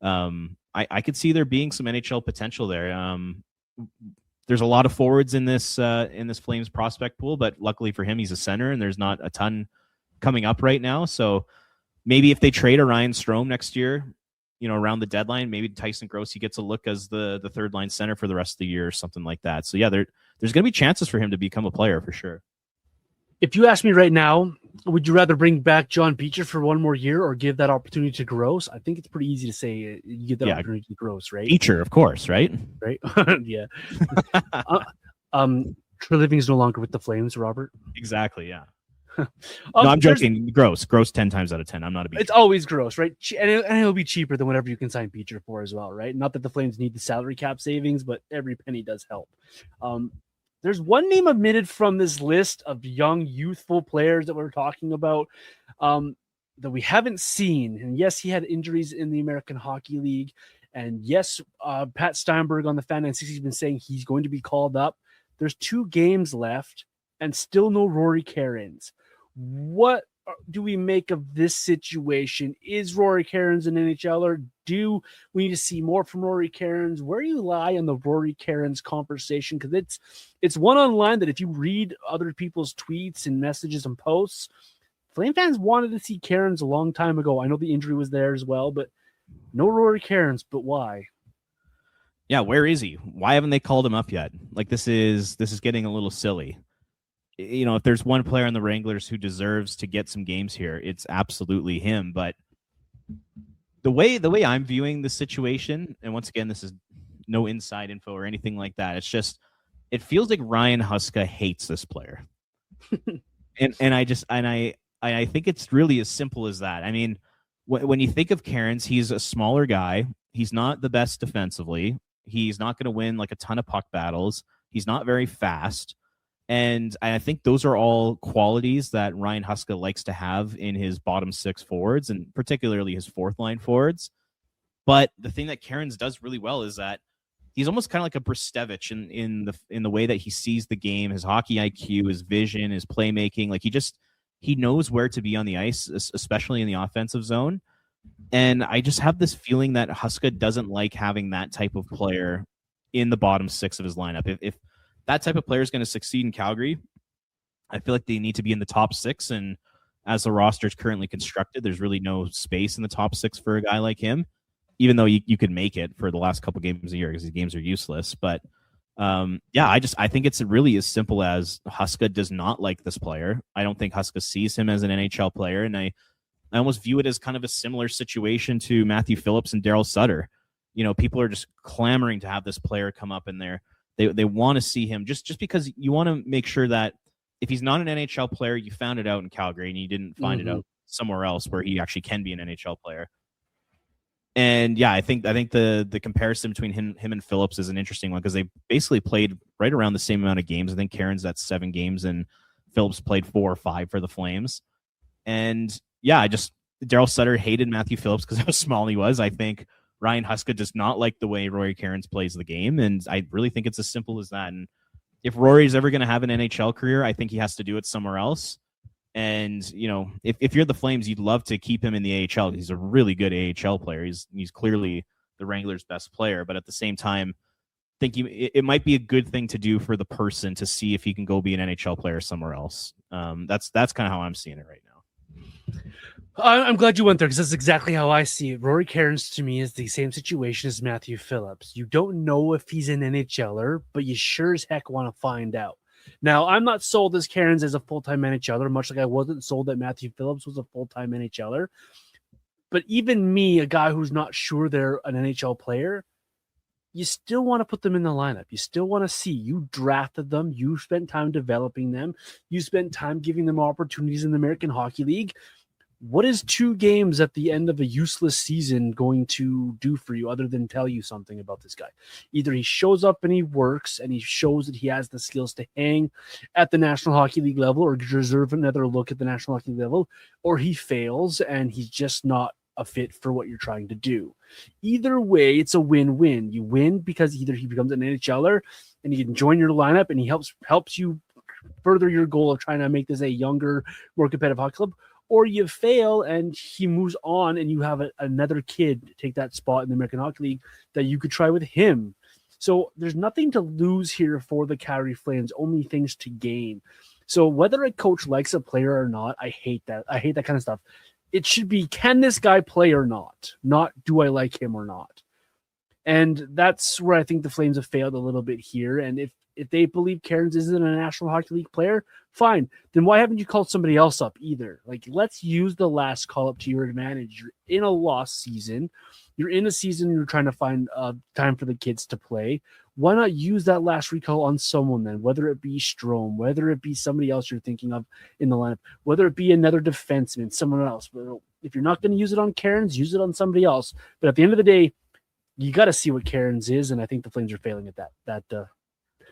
B: I could see there being some NHL potential there. There's a lot of forwards in this Flames prospect pool, but luckily for him, he's a center, and there's not a ton coming up right now. So maybe if they trade a Ryan Strome next year, around the deadline, maybe Tyson Grossi gets a look as the third line center for the rest of the year or something like that. So yeah, there's going to be chances for him to become a player for sure.
A: If you ask me right now, would you rather bring back John Beecher for one more year or give that opportunity to Gross? I think it's pretty easy to say you give that opportunity to Gross, right?
B: Beecher, of course, right?
A: Right. Yeah. Treliving is no longer with the Flames, Robert.
B: Exactly. Yeah. No, I'm joking. Gross 10 times out of 10. I'm not a Beecher.
A: It's always gross, right? And it'll be cheaper than whatever you can sign Beecher for as well, right? Not that the Flames need the salary cap savings, but every penny does help. There's one name omitted from this list of young, youthful players that we're talking about that we haven't seen. And yes, he had injuries in the American Hockey League. And yes, Pat Steinberg on the Fan 960 has been saying he's going to be called up. There's 2 games left and still no Rory Kerins. What do we make of this situation? Is Rory Kerins an NHLer? Do we need to see more from Rory Kerins? Where do you lie on the Rory Kerins conversation? Because it's one online that if you read other people's tweets and messages and posts, Flame fans wanted to see Kerins a long time ago. I know the injury was there as well, but no Rory Kerins. But why?
B: Yeah, where is he? Why haven't they called him up yet? Like this is getting a little silly. You know, if there's one player on the Wranglers who deserves to get some games here, it's absolutely him. But the way I'm viewing the situation, and once again, this is no inside info or anything like that. It's just it feels like Ryan Huska hates this player, and I think it's really as simple as that. I mean, when you think of Kerins, he's a smaller guy. He's not the best defensively. He's not going to win like a ton of puck battles. He's not very fast. And I think those are all qualities that Ryan Huska likes to have in his bottom 6 forwards, and particularly his 4th line forwards. But the thing that Kerins does really well is that he's almost kind of like a Brustevich in the way that he sees the game, his hockey IQ, his vision, his playmaking. Like he knows where to be on the ice, especially in the offensive zone. And I just have this feeling that Huska doesn't like having that type of player in the bottom 6 of his lineup. If that type of player is going to succeed in Calgary, I feel like they need to be in the top 6. And as the roster is currently constructed, there's really no space in the top 6 for a guy like him, even though you could make it for the last couple games a year because these games are useless. But I think it's really as simple as Huska does not like this player. I don't think Huska sees him as an NHL player. And I almost view it as kind of a similar situation to Matthew Phillips and Daryl Sutter. You know, people are just clamoring to have this player come up in there. They want to see him just because you want to make sure that if he's not an NHL player, you found it out in Calgary and you didn't find it out somewhere else where he actually can be an NHL player. And yeah, I think the comparison between him and Phillips is an interesting one because they basically played right around the same amount of games. I think Kerins at 7 games and Phillips played 4 or 5 for the Flames. And yeah, Daryl Sutter hated Matthew Phillips because of how small he was. I think Ryan Huska does not like the way Rory Kerins plays the game, and I really think it's as simple as that. And if Rory's ever going to have an NHL career, I think he has to do it somewhere else. And, you know, if you're the Flames, you'd love to keep him in the AHL. He's a really good AHL player. He's clearly the Wranglers' best player, but at the same time, I think it might be a good thing to do for the person to see if he can go be an NHL player somewhere else. That's kind of how I'm seeing it right now.
A: I'm glad you went there because that's exactly how I see it. Rory Kerins to me is the same situation as Matthew Phillips. You don't know if he's an NHLer, but you sure as heck want to find out. Now, I'm not sold as Kerins as a full-time NHLer, much like I wasn't sold that Matthew Phillips was a full-time NHLer. But even me, a guy who's not sure they're an NHL player, you still want to put them in the lineup. You still want to see. You drafted them. You spent time developing them. You spent time giving them opportunities in the American Hockey League. What is 2 games at the end of a useless season going to do for you other than tell you something about this guy? Either he shows up and he works and he shows that he has the skills to hang at the National Hockey League level or deserve another look at the National Hockey League level, or he fails and he's just not a fit for what you're trying to do. Either way, it's a win-win. You win because either he becomes an NHLer and he can join your lineup and he helps you further your goal of trying to make this a younger, more competitive hockey club, or you fail and he moves on and you have another kid take that spot in the American Hockey League that you could try with him. So there's nothing to lose here for the Calgary Flames, only things to gain. So whether a coach likes a player or not, I hate that. I hate that kind of stuff. It should be, can this guy play or not? Not, do I like him or not? And that's where I think the Flames have failed a little bit here. And if If they believe Kerins isn't a National Hockey League player, fine. Then why haven't you called somebody else up either? Like, let's use the last call up to your advantage. You're in a lost season. You're in a season you're trying to find time for the kids to play. Why not use that last recall on someone then, whether it be Strome, whether it be somebody else you're thinking of in the lineup, whether it be another defenseman, someone else. If you're not going to use it on Kerins, use it on somebody else. But at the end of the day, you got to see what Kerins is, and I think the Flames are failing at that.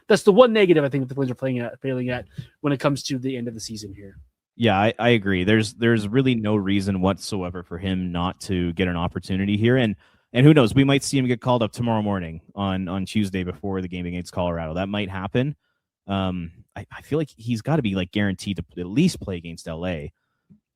A: That's the one negative I think that the Flames are failing at when it comes to the end of the season here.
B: Yeah, I agree. There's really no reason whatsoever for him not to get an opportunity here, and who knows, we might see him get called up tomorrow morning on Tuesday before the game against Colorado. That might happen. I feel like he's got to be like guaranteed to at least play against LA.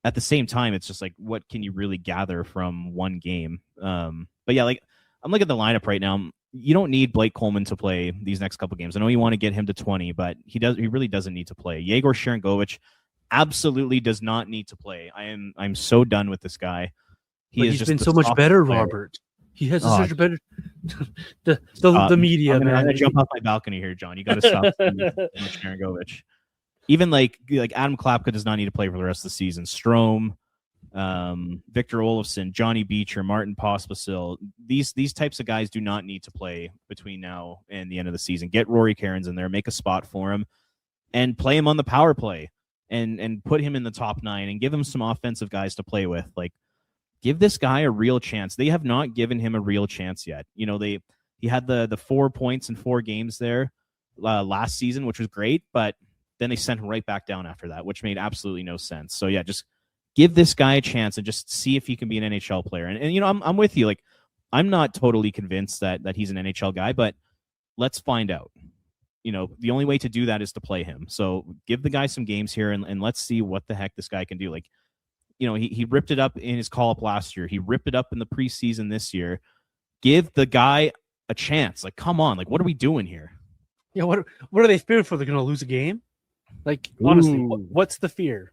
B: At the same time, it's just like, what can you really gather from one game? But yeah, like I'm looking at the lineup right now. You don't need Blake Coleman to play these next couple games. I know you want to get him to 20, but he really doesn't need to play. Yegor Sharangovich absolutely does not need to play. I'm so done with this guy.
A: He's been so much better, player. Robert. He has such a better the media.
B: I'm gonna jump off my balcony here, John. You got to stop Sharangovich. Even like Adam Klapka does not need to play for the rest of the season. Strome, Victor Olofsson, Johnny Beecher, Martin Pospisil. These types of guys do not need to play between now and the end of the season. Get Rory Kerins in there, make a spot for him, and play him on the power play, and put him in the top 9 and give him some offensive guys to play with. Like, give this guy a real chance. They have not given him a real chance yet. You know, he had the 4 points in 4 games there last season, which was great, but then they sent him right back down after that, which made absolutely no sense. So yeah, just give this guy a chance and just see if he can be an NHL player. And you know, I'm with you. Like, I'm not totally convinced that he's an NHL guy, but let's find out. You know, the only way to do that is to play him. So give the guy some games here and let's see what the heck this guy can do. Like, you know, he ripped it up in his call-up last year. He ripped it up in the preseason this year. Give the guy a chance. Like, come on. Like, what are we doing here?
A: Yeah, what are they fearing for? They're going to lose a game? Like, honestly, what's the fear?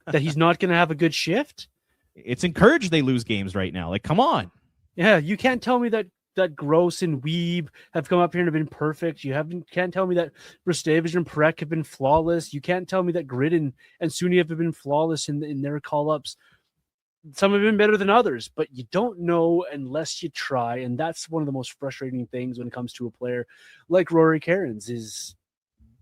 A: That he's not going to have a good shift?
B: It's encouraged they lose games right now. Like, come on.
A: Yeah, you can't tell me that Gross and Weeb have come up here and have been perfect. Can't tell me that Bruz and Parekh have been flawless. You can't tell me that Gridin and Suniev have been flawless in their call-ups. Some have been better than others, but you don't know unless you try, and that's one of the most frustrating things when it comes to a player like Rory Kerins is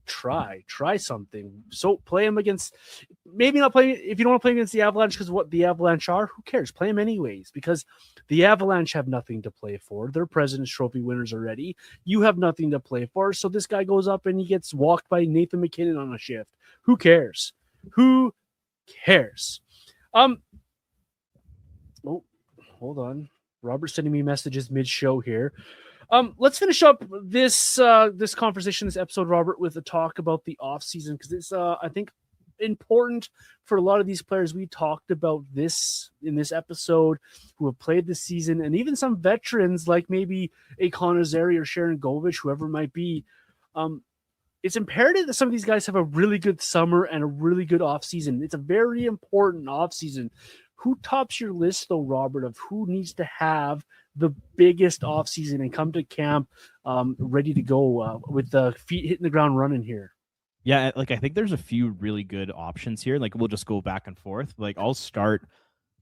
A: try something. So play him against, maybe not play, if you don't want to play against the Avalanche because what the Avalanche are, who cares? Play him anyways, because the Avalanche have nothing to play for. They're President's Trophy winners already. You have nothing to play for. So this guy goes up and he gets walked by Nathan McKinnon on a shift. Who cares? Who cares? Oh, hold on. Robert's sending me messages mid-show here. Let's finish up this conversation, this episode, Robert, with a talk about the offseason, because it's I think important for a lot of these players we talked about this in this episode who have played this season, and even some veterans like maybe a Connor Zary or Sharangovich, whoever it might be. It's imperative that some of these guys have a really good summer and a really good offseason. It's a very important offseason. Who tops your list, though, Robert, of who needs to have the biggest offseason and come to camp ready to go with the feet hitting the ground running here?
B: Yeah, like I think there's a few really good options here. Like we'll just go back and forth. Like I'll start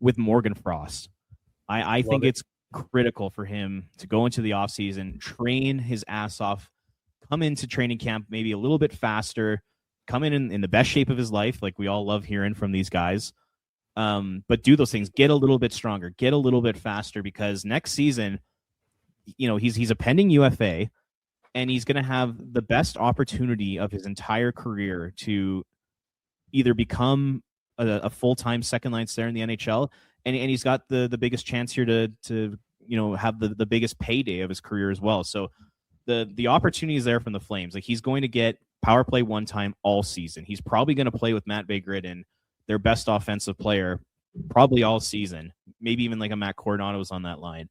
B: with Morgan Frost. I think it's critical for him to go into the offseason, train his ass off, come into training camp maybe a little bit faster, come in the best shape of his life, like we all love hearing from these guys. But do those things, get a little bit stronger, get a little bit faster, because next season, you know, he's a pending UFA, and he's going to have the best opportunity of his entire career to either become a full-time second-line center in the NHL, and he's got the biggest chance here to you know, have the biggest payday of his career as well. So the opportunity is there from the Flames. Like he's going to get power play one time all season. He's probably going to play with Matt Gridin, their best offensive player, probably all season. Maybe even like a Matt Coronato's on that line.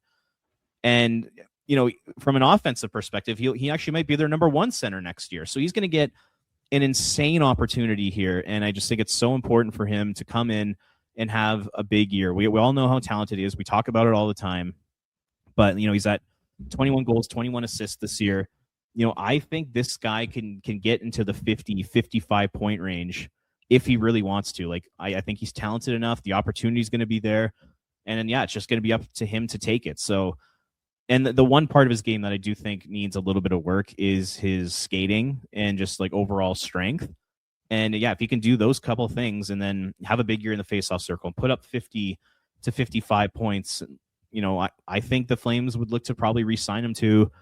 B: And, you know, from an offensive perspective, he actually might be their number one center next year. So he's going to get an insane opportunity here. And I just think it's so important for him to come in and have a big year. We all know how talented he is. We talk about it all the time. But, you know, he's at 21 goals, 21 assists this year. I think this guy can get into the 50, 55 point range if he really wants to. Like, I think he's talented enough. The opportunity is going to be there. And then, it's just going to be up to him to take it. So, and the one part of his game that I do think needs a little bit of work is his skating and just like overall strength. And if he can do those couple things and then have a big year in the faceoff circle and put up 50 to 55 points, I think the Flames would look to probably re-sign him to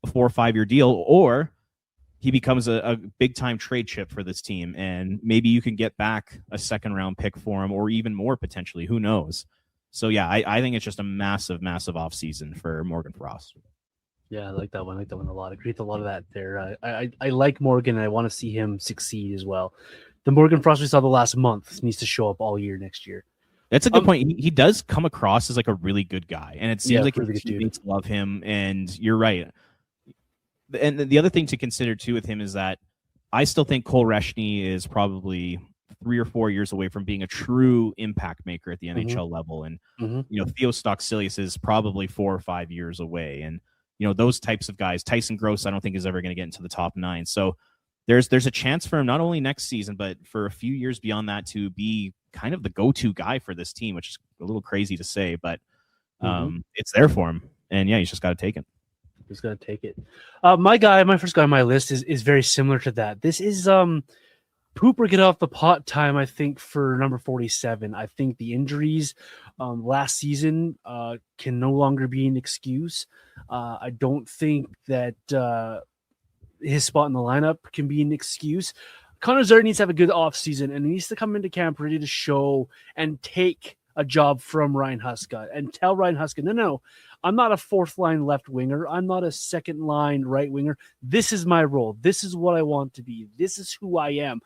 B: a 4 or 5 year deal, or he becomes a big time trade chip for this team. And maybe you can get back a second round pick for him, or even more potentially. Who knows? So I think it's just a massive, massive offseason for Morgan Frost.
A: Yeah, I like that one. I like that one a lot. I agree with a lot of that there. I like Morgan, and I want to see him succeed as well. The Morgan Frost we saw the last month needs to show up all year next year.
B: That's a good point. He does come across as like a really good guy, and it seems like his teammates love him. And you're right. And the other thing to consider too with him is that I still think Cole Reshny is probably 3 or 4 years away from being a true impact maker at the NHL level. And, Theo Stocksilius is probably 4 or 5 years away. And, those types of guys, Tyson Gross, I don't think is ever going to get into the top 9. So there's a chance for him not only next season, but for a few years beyond that to be kind of the go-to guy for this team, which is a little crazy to say, but it's there for him. And he's just got to take it.
A: He's going to take it. My first guy on my list is very similar to that. This is Pooper get off the pot time, I think, for number 47. I think the injuries last season can no longer be an excuse. I don't think that his spot in the lineup can be an excuse. Connor Zary needs to have a good offseason, and he needs to come into camp ready to show and take a job from Ryan Huska and tell Ryan Huska, no, I'm not a fourth line left winger. I'm not a second line right winger. This is my role. This is what I want to be. This is who I am.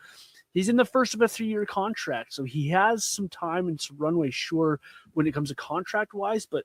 A: He's in the first of a 3-year contract, so he has some time and some runway, sure, when it comes to contract-wise, but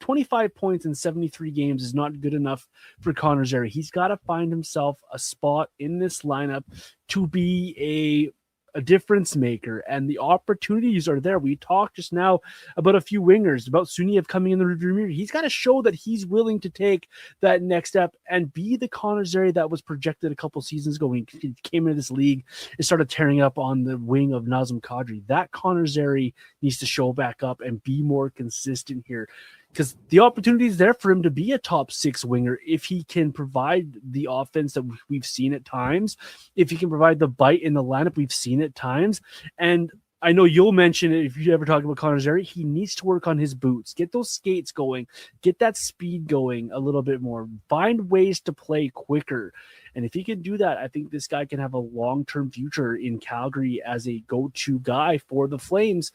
A: 25 points in 73 games is not good enough for Connor Zary. He's got to find himself a spot in this lineup to be a difference maker, and the opportunities are there. We talked just now about a few wingers, about Suniev coming in the rearview mirror. He's got to show that he's willing to take that next step and be the Connor Zary that was projected a couple seasons ago when he came into this league and started tearing up on the wing of Nazem Kadri. That Connor Zary needs to show back up and be more consistent here, because the opportunity is there for him to be a top 6 winger if he can provide the offense that we've seen at times, if he can provide the bite in the lineup we've seen at times. And I know you'll mention it if you ever talk about Connor Zary, he needs to work on his boots, get those skates going, get that speed going a little bit more, find ways to play quicker. And if he can do that, I think this guy can have a long-term future in Calgary as a go-to guy for the Flames.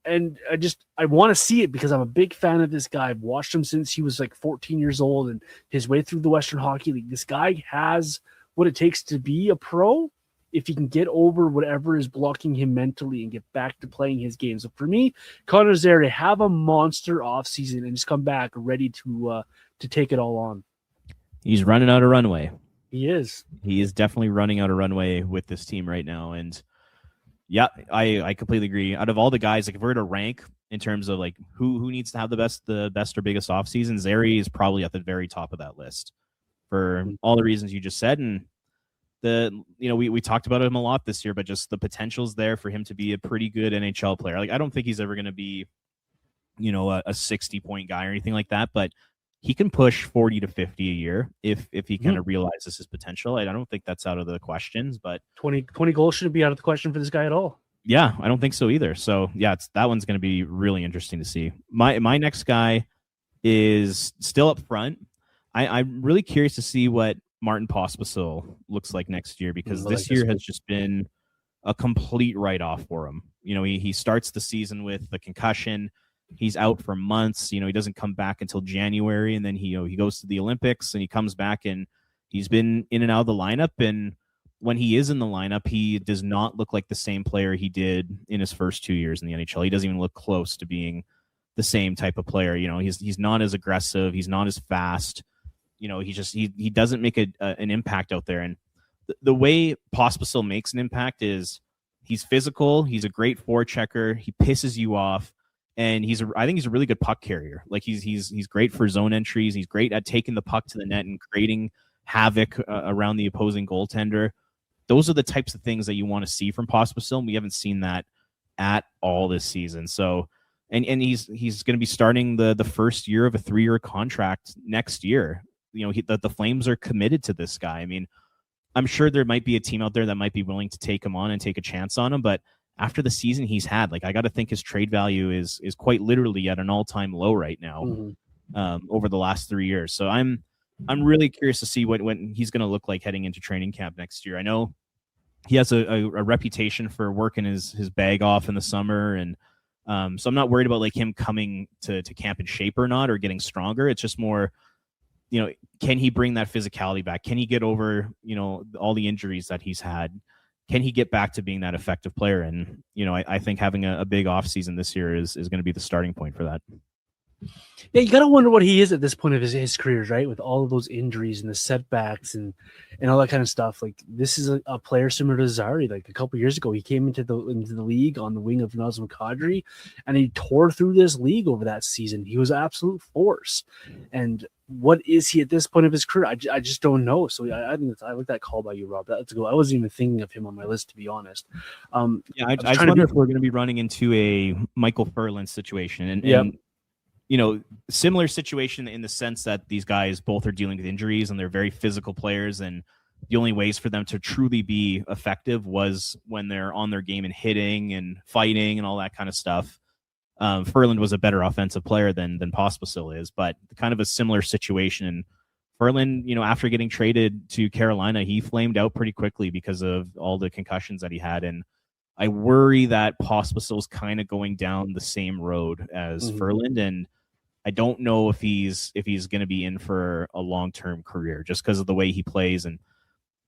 A: And I want to see it because I'm a big fan of this guy. I've watched him since he was like 14 years old and his way through the Western Hockey League. This guy has what it takes to be a pro if he can get over whatever is blocking him mentally and get back to playing his game. So for me, Connor Zary, have a monster offseason and just come back ready to take it all on.
B: He's running out of runway.
A: He is.
B: He is definitely running out of runway with this team right now. And yeah, I completely agree. Out of all the guys, like if we're to rank in terms of like who needs to have the best or biggest offseason, Zary is probably at the very top of that list for all the reasons you just said. And we talked about him a lot this year, but just the potential's there for him to be a pretty good NHL player. Like I don't think he's ever going to be, a 60-point guy or anything like that, but he can push 40 to 50 a year if he kind of realizes his potential. I don't think that's out of the questions, but
A: 20 goals shouldn't be out of the question for this guy at all.
B: Yeah, I don't think so either. So yeah, that one's going to be really interesting to see. My next guy is still up front. I'm really curious to see what Martin Pospisil looks like next year, because this year has just been a complete write-off for him. He starts the season with the concussion. He's out for months. He doesn't come back until January, and then he goes to the Olympics and he comes back and he's been in and out of the lineup. And when he is in the lineup, he does not look like the same player he did in his first 2 years in the NHL. He doesn't even look close to being the same type of player. He's not as aggressive. He's not as fast. He doesn't make an impact out there. And the way Pospisil makes an impact is he's physical. He's a great forechecker. He pisses you off. And I think he's a really good puck carrier. Like he's great for zone entries. He's great at taking the puck to the net and creating havoc around the opposing goaltender. Those are the types of things that you want to see from Pospisil, and we haven't seen that at all this season. So, and he's going to be starting the first year of a 3-year contract next year. You know, the Flames are committed to this guy. I mean, I'm sure there might be a team out there that might be willing to take him on and take a chance on him, but after the season he's had, like, I got to think his trade value is quite literally at an all-time low right now. Over the last 3 years. So I'm really curious to see what he's going to look like heading into training camp next year. I know he has a reputation for working his bag off in the summer, and so I'm not worried about like him coming to camp in shape or not, or getting stronger. It's just more, you know, can he bring that physicality back? Can he get over, you know, all the injuries that he's had? Can he get back to being that effective player? And, you know, I think having a big offseason this year is going to be the starting point for that.
A: Yeah, you gotta wonder what he is at this point of his career, right? With all of those injuries and the setbacks and all that kind of stuff. Like, this is a player similar to Zari. Like, a couple years ago, he came into the league on the wing of Nazem Kadri, and he tore through this league over that season. He was an absolute force. And what is he at this point of his career? I just don't know. So I think I like that call by you, Rob. That's good. I wasn't even thinking of him on my list, to be honest.
B: I just wonder if we're going to be running into a Michael Ferland situation, and you know, similar situation in the sense that these guys both are dealing with injuries and they're very physical players, and the only ways for them to truly be effective was when they're on their game and hitting and fighting and all that kind of stuff. Ferland was a better offensive player than Pospisil is, but kind of a similar situation. And Ferland, you know, after getting traded to Carolina, he flamed out pretty quickly because of all the concussions that he had. And I worry that Pospisil's kind of going down the same road as Ferland, and I don't know if he's going to be in for a long-term career just because of the way he plays. And,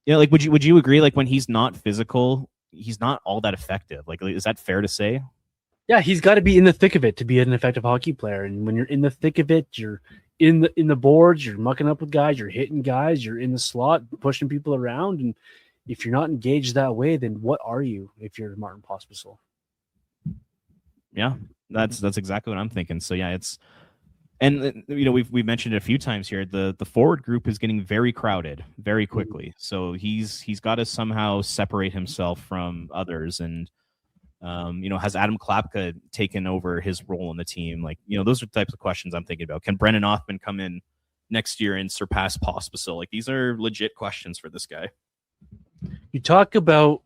B: you know, like, would you agree? Like, when he's not physical, he's not all that effective. Like, is that fair to say?
A: Yeah, he's got to be in the thick of it to be an effective hockey player. And when you're in the thick of it, you're in the boards, you're mucking up with guys, you're hitting guys, you're in the slot, pushing people around. And if you're not engaged that way, then what are you if you're Martin Pospisil?
B: Yeah, that's exactly what I'm thinking. So yeah, and you know, we've mentioned it a few times here. The forward group is getting very crowded very quickly. So he's got to somehow separate himself from others. And you know, has Adam Klapka taken over his role in the team? Like, you know, those are the types of questions I'm thinking about. Can Brennan Othman come in next year and surpass Pospisil? Like, these are legit questions for this guy.
A: You talk about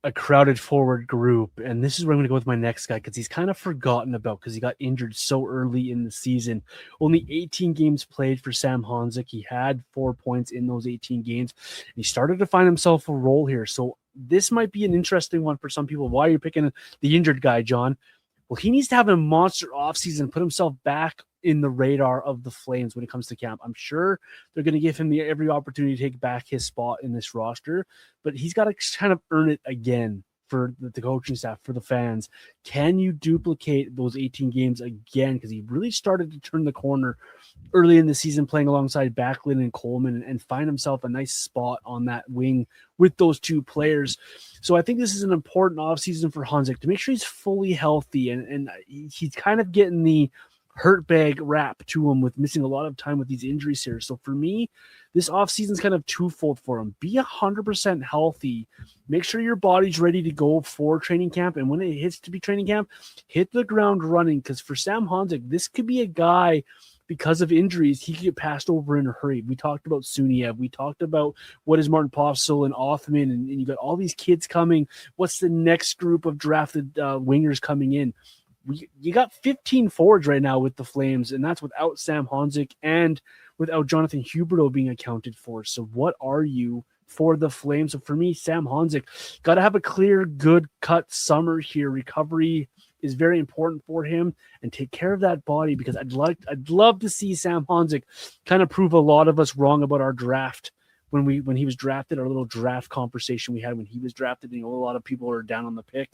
A: a crowded forward group, and this is where I'm going to go with my next guy, because he's kind of forgotten about because he got injured so early in the season. Only 18 games played for Sam Honzek. He had 4 points in those 18 games, and he started to find himself a role here. So this might be an interesting one for some people. Why are you picking the injured guy, John? Well, he needs to have a monster offseason, put himself back in the radar of the Flames when it comes to camp. I'm sure they're going to give him every opportunity to take back his spot in this roster, but he's got to kind of earn it again for the coaching staff, for the fans. Can you duplicate those 18 games again? Because he really started to turn the corner early in the season, playing alongside Backlund and Coleman, and find himself a nice spot on that wing with those two players. So I think this is an important offseason for Honzek to make sure he's fully healthy, and he's kind of getting the hurt bag rap to him with missing a lot of time with these injuries here. So for me, this offseason is kind of twofold for him. Be 100% healthy. Make sure your body's ready to go for training camp. And when it hits to be training camp, hit the ground running. Because for Sam Honzek, this could be a guy, because of injuries, he could get passed over in a hurry. We talked about Suniev. We talked about what is Martin Pospisil and Othman, and you got all these kids coming. What's the next group of drafted wingers coming in? You got 15 forwards right now with the Flames, and that's without Sam Honzek and without Jonathan Huberdeau being accounted for. So what are you for the Flames? So for me, Sam Honzek got to have a clear, good cut summer here. Recovery is very important for him, and take care of that body, because I'd love to see Sam Honzek kind of prove a lot of us wrong about our draft. When he was drafted, our little draft conversation we had when he was drafted, you know, a lot of people are down on the pick.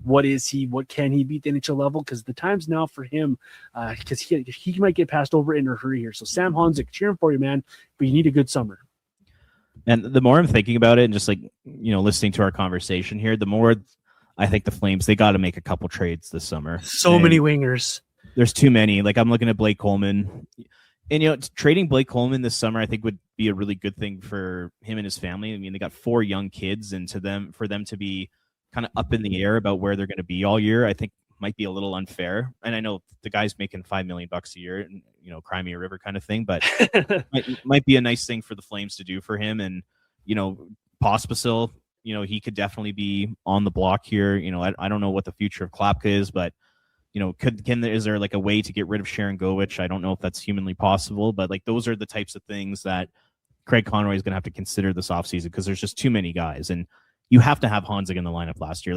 A: What is he? What can he beat the NHL level? Because the time's now for him, because he might get passed over in a hurry here. So Sam Honzek, cheering for you, man, but you need a good summer.
B: And the more I'm thinking about it, and just like, you know, listening to our conversation here, the more I think the Flames, they got to make a couple trades this summer.
A: So many wingers.
B: There's too many. Like, I'm looking at Blake Coleman. And trading Blake Coleman this summer, I think, would be a really good thing for him and his family. I mean, they got 4 young kids, and for them to be kind of up in the air about where they're going to be all year, I think might be a little unfair. And I know the guy's making $5 million a year, and cry me a river kind of thing, but might be a nice thing for the Flames to do for him. And Pospisil, he could definitely be on the block here. I don't know what the future of Klapka is, but is there like a way to get rid of Sharon Govich? I don't know if that's humanly possible, but like those are the types of things that Craig Conroy is going to have to consider this offseason, because there's just too many guys, and you have to have Honzig in the lineup last year.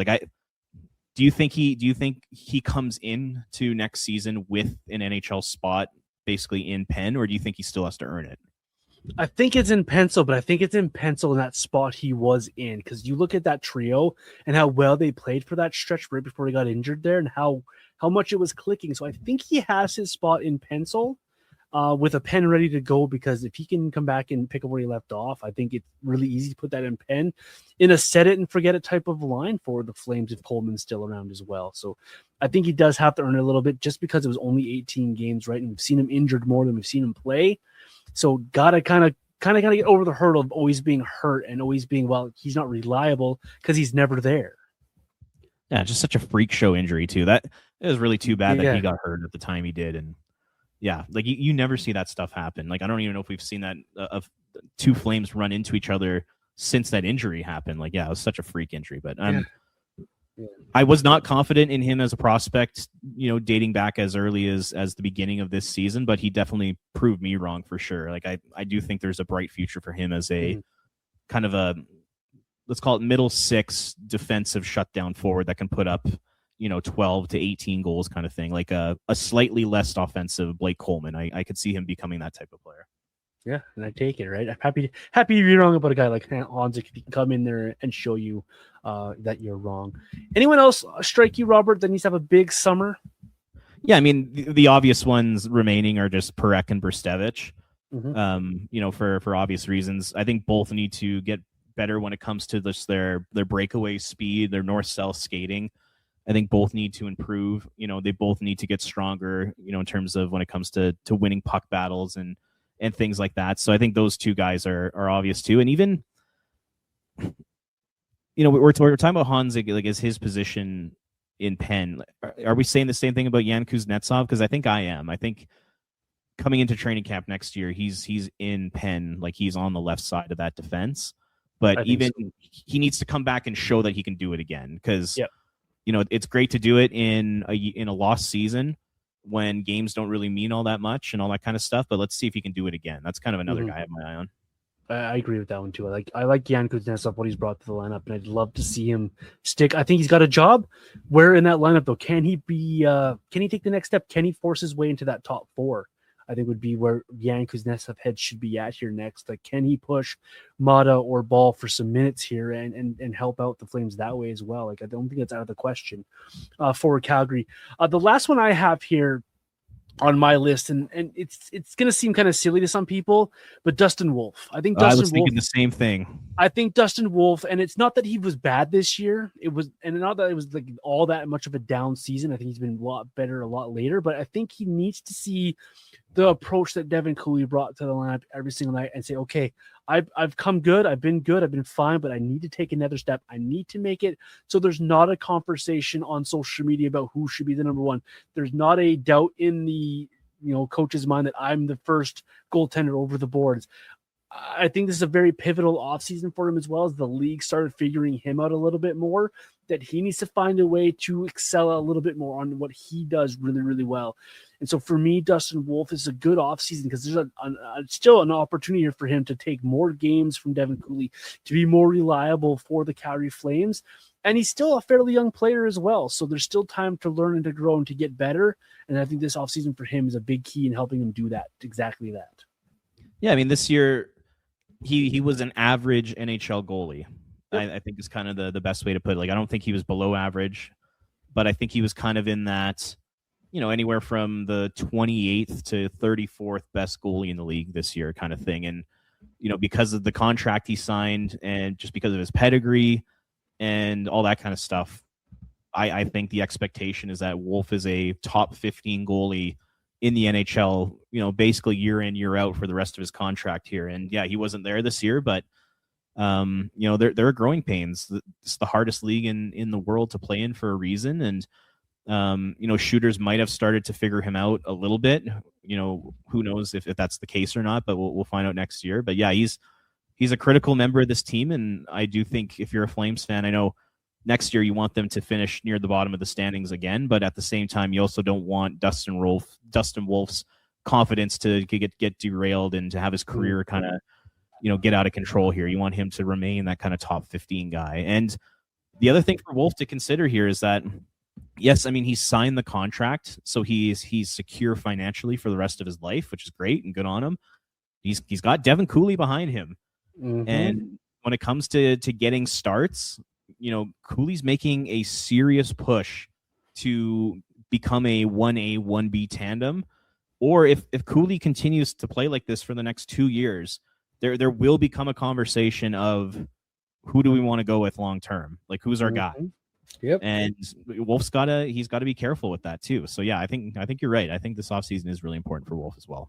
B: Do you think he comes in to next season with an NHL spot basically in pen, or do you think he still has to earn it?
A: I think it's in pencil, but I think it's in pencil in that spot he was in, because you look at that trio and how well they played for that stretch right before he got injured there, and how much it was clicking. So I think he has his spot in pencil with a pen ready to go, because if he can come back and pick up where he left off, I think it's really easy to put that in pen in a set it and forget it type of line for the Flames if Coleman's still around as well. So I think he does have to earn it a little bit, just because it was only 18 games, right? And we've seen him injured more than we've seen him play. So gotta kind of get over the hurdle of always being hurt and always being, well, he's not reliable because he's never there.
B: Yeah, just such a freak show injury too. That it was really too bad that he got hurt at the time he did. And yeah, like you never see that stuff happen. Like I don't even know if we've seen that of 2 Flames run into each other since that injury happened. Like, yeah, it was such a freak injury. But I was not confident in him as a prospect, dating back as early as the beginning of this season, but he definitely proved me wrong for sure. Like I do think there's a bright future for him as a kind of a, let's call it middle 6 defensive shutdown forward that can put up, 12 to 18 goals kind of thing, like a slightly less offensive Blake Coleman. I could see him becoming that type of player.
A: Yeah, and I take it, right? I'm happy to be wrong about a guy like Honzig if he can come in there and show you that you're wrong. Anyone else strike you, Robert, that needs to have a big summer?
B: Yeah, I mean, the obvious ones remaining are just Parekh and Brustevich, for obvious reasons. I think both need to get better when it comes to just their breakaway speed, their north-south skating. I think both need to improve. They both need to get stronger, in terms of when it comes to winning puck battles and things like that. So I think those 2 guys are obvious too. And even, we're talking about Honzig, like, is his position in pen. Are we saying the same thing about Yan Kuznetsov? Because I think I am. I think coming into training camp next year, he's in pen, like he's on the left side of that defense. But even he needs to come back and show that he can do it again, because it's great to do it in a lost season when games don't really mean all that much and all that kind of stuff. But let's see if he can do it again. That's kind of another guy I have my eye on.
A: I agree with that one too. I like Yan Kuznetsov, what he's brought to the lineup, and I'd love to see him stick. I think he's got a job. Where in that lineup though? Can he be? Can he take the next step? Can he force his way into that top 4? I think would be where Yan Kuznetsov head should be at here next. Like, can he push Mata or Ball for some minutes here and help out the Flames that way as well? Like, I don't think it's out of the question for Calgary. The last one I have here on my list, and it's going to seem kind of silly to some people, but Dustin Wolf. I think Dustin
B: I was thinking the same thing.
A: I think Dustin Wolf, and it's not that he was bad this year. It was, and not that it was like all that much of a down season. I think he's been a lot better a lot later, but I think he needs to see the approach that Devin Cooley brought to the lineup every single night and say, okay, I've come good. I've been fine, but I need to take another step. I need to make it so there's not a conversation on social media about who should be the number 1. There's not a doubt in the coach's mind that I'm the first goaltender over the boards. I think this is a very pivotal offseason for him, as well as the league started figuring him out a little bit more, that he needs to find a way to excel a little bit more on what he does really, really well. And so for me, Dustin Wolf is a good offseason because there's still an opportunity here for him to take more games from Devin Cooley, to be more reliable for the Calgary Flames. And he's still a fairly young player as well. So there's still time to learn and to grow and to get better. And I think this offseason for him is a big key in helping him do that, exactly that. Yeah,
B: I mean, this year he was an average NHL goalie. Yep. I think is kind of the best way to put it. Like, I don't think he was below average, but I think he was kind of in that, anywhere from the 28th to 34th best goalie in the league this year kind of thing. And, because of the contract he signed and just because of his pedigree and all that kind of stuff, I think the expectation is that Wolf is a top 15 goalie in the NHL, basically year in, year out for the rest of his contract here. And yeah, he wasn't there this year, but there are growing pains. It's the hardest league in the world to play in for a reason. And shooters might have started to figure him out a little bit. Who knows if that's the case or not, but we'll find out next year. But yeah, he's a critical member of this team. And I do think if you're a Flames fan, I know next year you want them to finish near the bottom of the standings again, but at the same time, you also don't want Dustin Wolf's confidence to get derailed and to have his career kind of, get out of control here. You want him to remain that kind of top 15 guy. And the other thing for Wolf to consider here is that, yes, I mean, he's signed the contract, so he's secure financially for the rest of his life, which is great and good on him. He's got Devin Cooley behind him. Mm-hmm. And when it comes to getting starts, Cooley's making a serious push to become a 1A, 1B tandem. Or if Cooley continues to play like this for the next 2 years, there will become a conversation of who do we want to go with long term? Like, who's our guy?
A: Yep.
B: And Wolf's got to be careful with that too. So yeah, I think you're right. I think this offseason is really important for Wolf as well.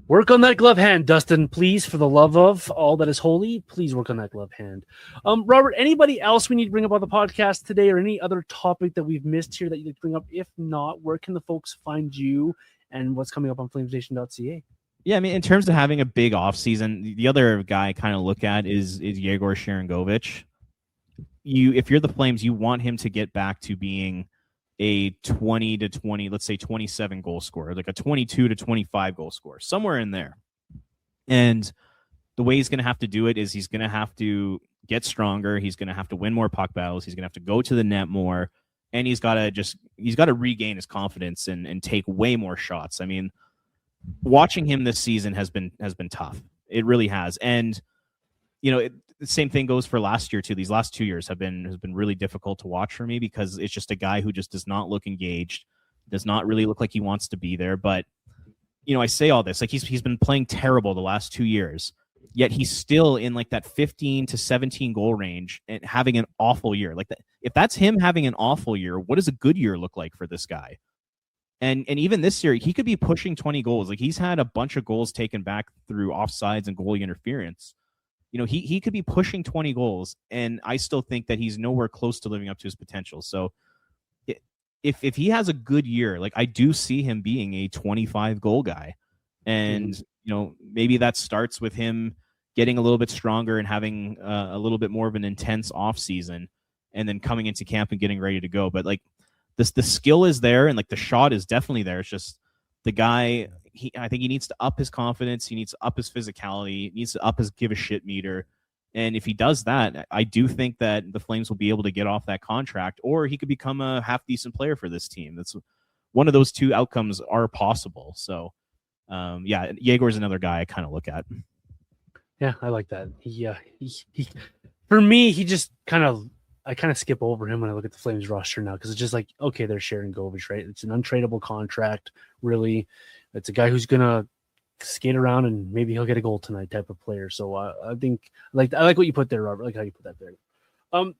A: Work on that glove hand, Dustin, please, for the love of all that is holy. Please work on that glove hand. Robert, anybody else we need to bring up on the podcast today, or any other topic that we've missed here that you'd like to bring up? If not, where can the folks find you and what's coming up on flamesnation.ca?
B: Yeah, I mean, in terms of having a big offseason, the other guy I kind of look at is Yegor Sharangovich. If you're the Flames, you want him to get back to being a 20 to 20, let's say 27 goal scorer, like a 22 to 25 goal scorer, somewhere in there. And the way he's going to have to do it is he's going to have to get stronger. He's going to have to win more puck battles. He's going to have to go to the net more. And he's got to regain his confidence and take way more shots. I mean, watching him this season has been tough. It really has. And, the same thing goes for last year too. These last 2 years has been really difficult to watch for me because it's just a guy who just does not look engaged, does not really look like he wants to be there. But I say all this, like he's been playing terrible the last 2 years, yet he's still in like that 15 to 17 goal range and having an awful year. Like that, if that's him having an awful year, what does a good year look like for this guy? And even this year, he could be pushing 20 goals. Like he's had a bunch of goals taken back through offsides and goalie interference. He could be pushing 20 goals, and I still think that he's nowhere close to living up to his potential. So if he has a good year, like I do see him being a 25 goal guy. And, maybe that starts with him getting a little bit stronger and having a little bit more of an intense off season and then coming into camp and getting ready to go. But like the skill is there and like the shot is definitely there. It's just the guy, I think he needs to up his confidence. He needs to up his physicality. He needs to up his give a shit meter. And if he does that, I do think that the Flames will be able to get off that contract, or he could become a half decent player for this team. That's one of those two outcomes are possible. So, yeah, Yegor's another guy I kind of look at.
A: Yeah, I like that. He for me, he just I kind of skip over him when I look at the Flames roster now because it's just like, okay, they're Sharangovich, right? It's an untradeable contract, really. It's a guy who's gonna skate around and maybe he'll get a goal tonight type of player. So I think I like what you put there, Robert. I like how you put that there.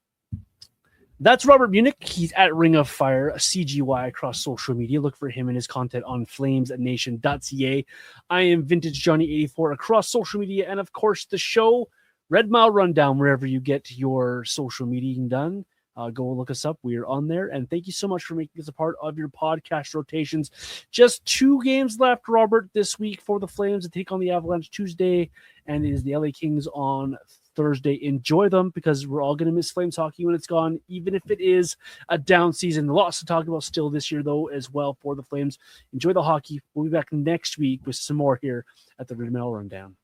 A: That's Robert Munich. He's at Ring of Fire, CGY across social media. Look for him and his content on flamesnation.ca. I am Vintage Johnny 84 across social media, and of course the show. Red Mile Rundown, wherever you get your social media done. Go look us up. We are on there. And thank you so much for making us a part of your podcast rotations. Just 2 games left, Robert, this week for the Flames to take on the Avalanche Tuesday. And it is the LA Kings on Thursday. Enjoy them because we're all going to miss Flames hockey when it's gone, even if it is a down season. Lots to talk about still this year, though, as well for the Flames. Enjoy the hockey. We'll be back next week with some more here at the Red Mile Rundown.